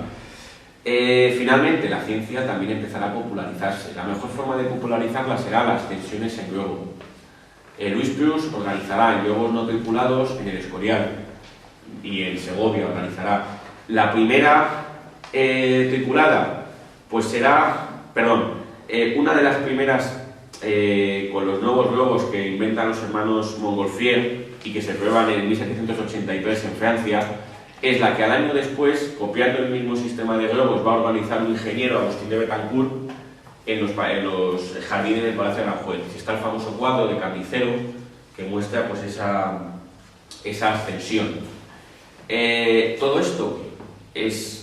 Finalmente, la ciencia también empezará a popularizarse. La mejor forma de popularizarla será las ascensiones en globo. Luis Prus organizará en globos no tripulados en el Escorial y en Segovia organizará. La primera tripulada, pues será, una de las primeras con los nuevos globos que inventan los hermanos Montgolfier y que se prueban en 1783 en Francia, es la que al año después, copiando el mismo sistema de globos, va a organizar un ingeniero, Agustín de Betancourt, en los jardines del Palacio de Aranjuez. Está el famoso cuadro de Carnicero que muestra pues esa ascensión. Todo esto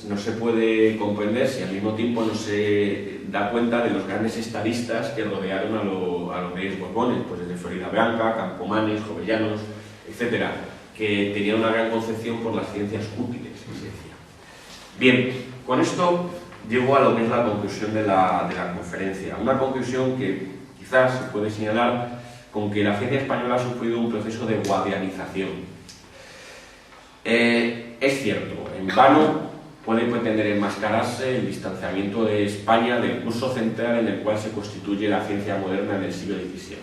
no se puede comprender si al mismo tiempo no se da cuenta de los grandes estadistas que rodearon a los reyes Borbones, pues desde Florida Blanca, Campomanes, Jovellanos, etcétera, que tenían una gran concepción por las ciencias útiles, que se decía. Bien, con esto llego a lo que es la conclusión de la conferencia. Una conclusión que quizás se puede señalar con que la ciencia española ha sufrido un proceso de guardianización. Es cierto, en vano puede pretender enmascararse el distanciamiento de España del curso central en el cual se constituye la ciencia moderna del siglo XVII.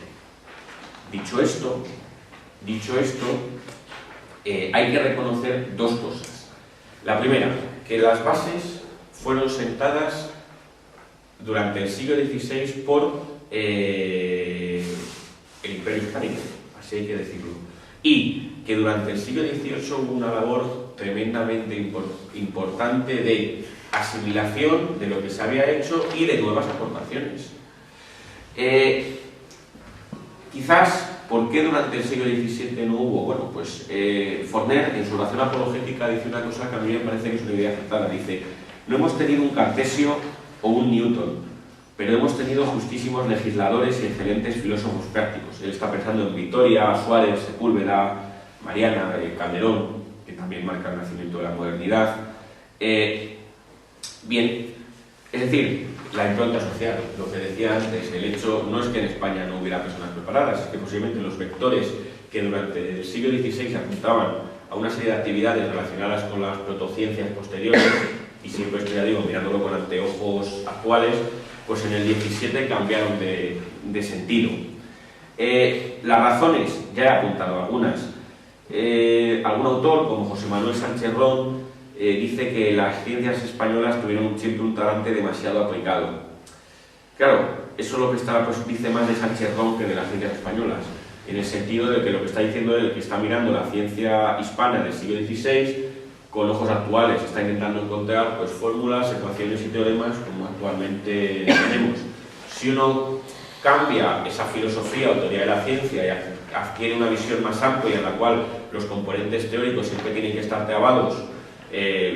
Dicho esto, hay que reconocer dos cosas. La primera, que las bases fueron sentadas durante el siglo XVI por el Imperio Hispánico, así hay que decirlo, y que durante el siglo XVIII hubo una labor tremendamente importante de asimilación de lo que se había hecho y de nuevas aportaciones. Quizás, ¿por qué durante el siglo XVII no hubo? Bueno, pues Forner, en su oración apologética, dice una cosa que a mí me parece que es una idea acertada. Dice, no hemos tenido un Cartesio o un Newton, pero hemos tenido justísimos legisladores y excelentes filósofos prácticos. Él está pensando en Vitoria, Suárez, Sepúlveda, Mariana, Calderón, que también marca el nacimiento de la modernidad. Bien, es decir, la impronta social, lo que decía antes, el hecho no es que en España no hubiera personas preparadas, es que posiblemente los vectores que durante el siglo XVI apuntaban a una serie de actividades relacionadas con las protociencias posteriores, y siempre estoy, ya digo, mirándolo con anteojos actuales, pues en el XVII cambiaron de sentido. Las razones, ya he apuntado algunas. Algún autor, como José Manuel Sánchez Ron, dice que las ciencias españolas tuvieron siempre un talante demasiado aplicado. Claro, eso es lo que dice más de Sánchez Ron que de las ciencias españolas, en el sentido de que lo que está diciendo él, que está mirando la ciencia hispana del siglo XVI con ojos actuales, está intentando encontrar pues, fórmulas, ecuaciones y teoremas como actualmente tenemos. Si uno cambia esa filosofía o teoría de la ciencia y adquiere una visión más amplia en la cual los componentes teóricos siempre tienen que estar trabados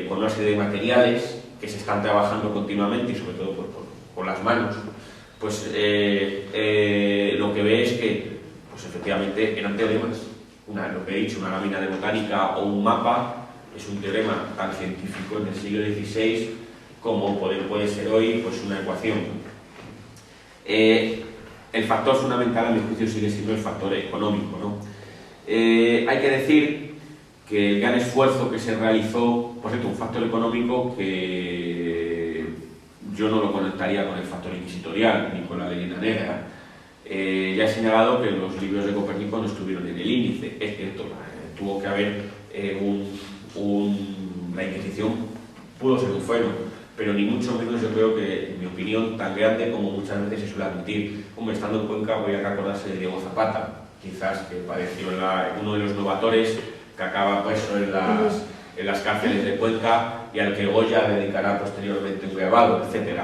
con una serie de materiales que se están trabajando continuamente y sobre todo por las manos, pues lo que ve es que pues efectivamente eran teoremas. Lo que he dicho, una lámina de botánica o un mapa es un teorema tan científico en el siglo XVI como puede ser hoy pues una ecuación. El factor fundamental, a mi juicio, sigue siendo el factor económico, ¿no? Hay que decir que el gran esfuerzo que se realizó, por cierto, un factor económico que yo no lo conectaría con el factor inquisitorial ni con la leyenda negra. Ya he señalado que los libros de Copérnico no estuvieron en el índice. Es cierto, tuvo que haber la Inquisición pudo ser un freno, pero ni mucho menos yo creo que, en mi opinión, tan grande como muchas veces se suele admitir. Como estando en Cuenca voy a acordarse de Diego Zapata, quizás que pareció uno de los novatores que acaba preso en las cárceles de Cuenca y al que Goya dedicará posteriormente un grabado, etc.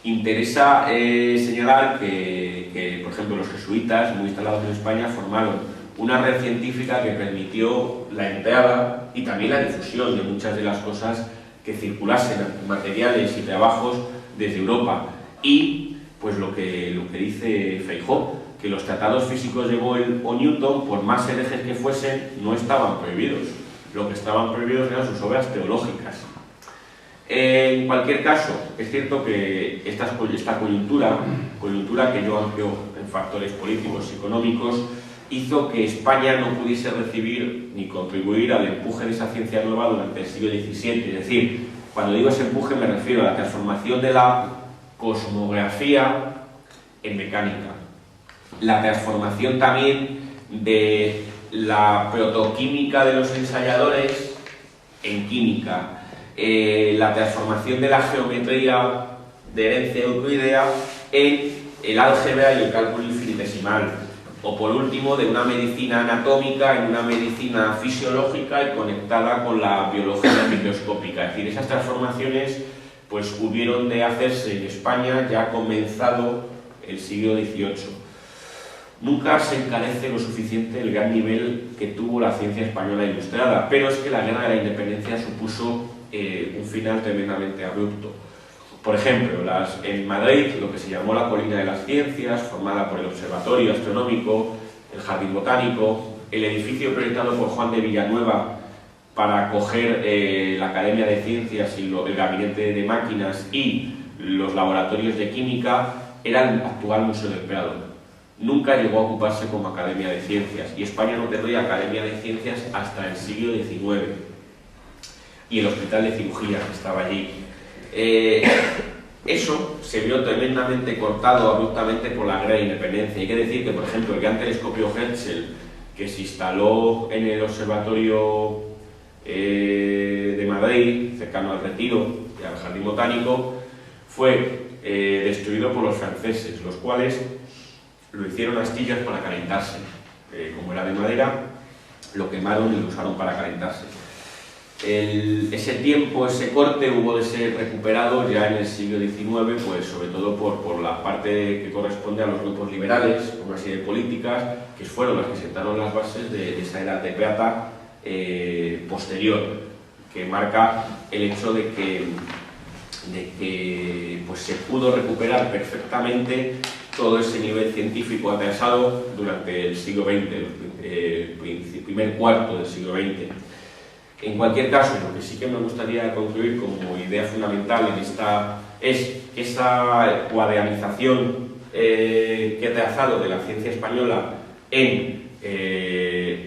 Interesa señalar que, por ejemplo, los jesuitas, muy instalados en España, formaron una red científica que permitió la entrada y también la difusión de muchas de las cosas que circulasen, materiales y trabajos desde Europa. Y, pues lo que dice Feijóo, que los tratados físicos de Boyle o Newton, por más herejes que fuesen, no estaban prohibidos. Lo que estaban prohibidos eran sus obras teológicas. En cualquier caso, es cierto que esta coyuntura que yo amplio en factores políticos y económicos, hizo que España no pudiese recibir ni contribuir al empuje de esa ciencia nueva durante el siglo XVII. Es decir, cuando digo ese empuje me refiero a la transformación de la cosmografía en mecánica, la transformación también de la protoquímica de los ensayadores en química, la transformación de la geometría de herencia euclidea en el álgebra y el cálculo infinitesimal, o por último de una medicina anatómica en una medicina fisiológica y conectada con la biología microscópica. Es decir, esas transformaciones pues hubieron de hacerse en España ya comenzado el siglo XVIII. Nunca se encarece lo suficiente el gran nivel que tuvo la ciencia española ilustrada, pero es que la Guerra de la Independencia supuso un final tremendamente abrupto. Por ejemplo, en Madrid, lo que se llamó la Colina de las Ciencias, formada por el Observatorio Astronómico, el Jardín Botánico, el edificio proyectado por Juan de Villanueva para acoger la Academia de Ciencias y el Gabinete de Máquinas y los laboratorios de química, era el actual Museo del Prado. Nunca llegó a ocuparse como Academia de Ciencias, y España no tendría Academia de Ciencias hasta el siglo XIX. Y el Hospital de Cirugía que estaba allí. Eso se vio tremendamente cortado abruptamente por la Guerra de Independencia. Hay que decir que, por ejemplo, el gran telescopio Herschel, que se instaló en el Observatorio de Madrid, cercano al Retiro y al Jardín Botánico, fue destruido por los franceses, los cuales lo hicieron astillas para calentarse. Como era de madera, lo quemaron y lo usaron para calentarse. Ese tiempo, ese corte hubo de ser recuperado ya en el siglo XIX, pues sobre todo por la parte que corresponde a los grupos liberales, por una serie de políticas que fueron las que sentaron las bases de esa edad de plata posterior, que marca el hecho de que pues se pudo recuperar perfectamente todo ese nivel científico atrasado durante el siglo XX, el primer cuarto del siglo XX. En cualquier caso, lo que sí que me gustaría concluir como idea fundamental en esta es esa cuadernización que he trazado de la ciencia española en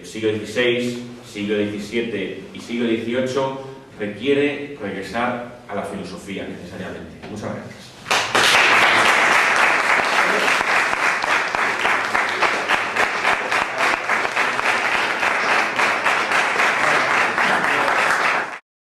siglo XVI, siglo XVII y siglo XVIII requiere regresar a la filosofía necesariamente. Muchas gracias.